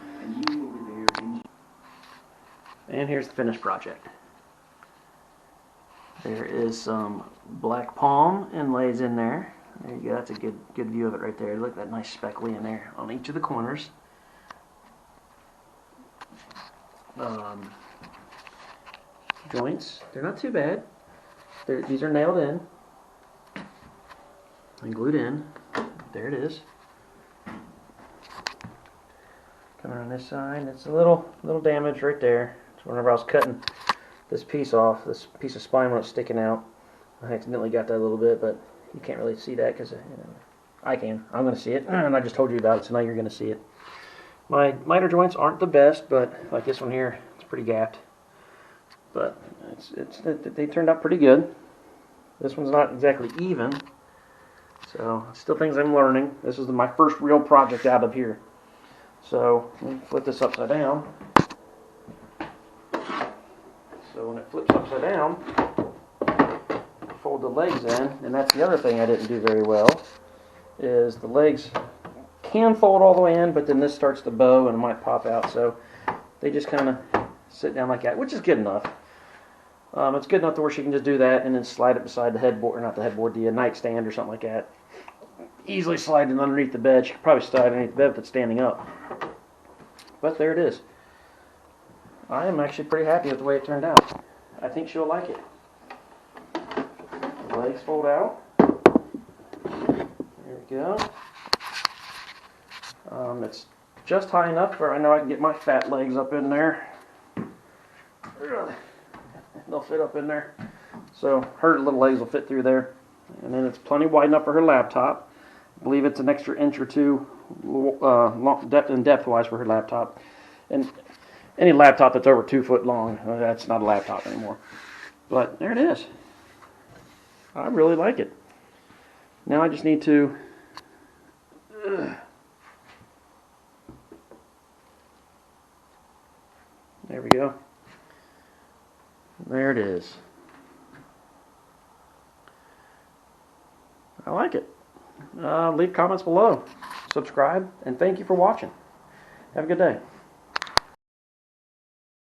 And here's the finished project. There is some black palm inlays in there. There you go, that's a good view of it right there. Look at that nice speckly in there on each of the corners. Joints, they're not too bad. These are nailed in and glued in. There it is. Coming on this side, it's a little damage right there. So whenever I was cutting this piece off, this piece of spine when it's sticking out, I accidentally got that a little bit, but you can't really see that because I can. I'm going to see it, and I just told you about it, so now you're going to see it. My miter joints aren't the best, but like this one here, it's pretty gapped. But they turned out pretty good. This one's not exactly even, so still things I'm learning. This is my first real project out of here. So let me flip this upside down. So when it flips upside down, fold the legs in, and that's the other thing I didn't do very well, is the legs can fold all the way in, but then this starts to bow and it might pop out, so they just kind of sit down like that, which is good enough. It's good enough to where she can just do that and then slide it beside the headboard, or not the headboard, the nightstand or something like that. Easily slide it underneath the bed. She could probably slide it underneath the bed if it's standing up. But there it is. I am actually pretty happy with the way it turned out. I think she'll like it. The legs fold out. There we go. It's just high enough where I know I can get my fat legs up in there. They'll fit up in there. So her little legs will fit through there. And then it's plenty wide enough for her laptop. I believe it's an extra inch or two depth-wise for her laptop. And any laptop that's over 2 foot long, that's not a laptop anymore. But there it is. I really like it. Now I just need to there we go. There it is. I like it. Leave comments below. Subscribe, and thank you for watching. Have a good day.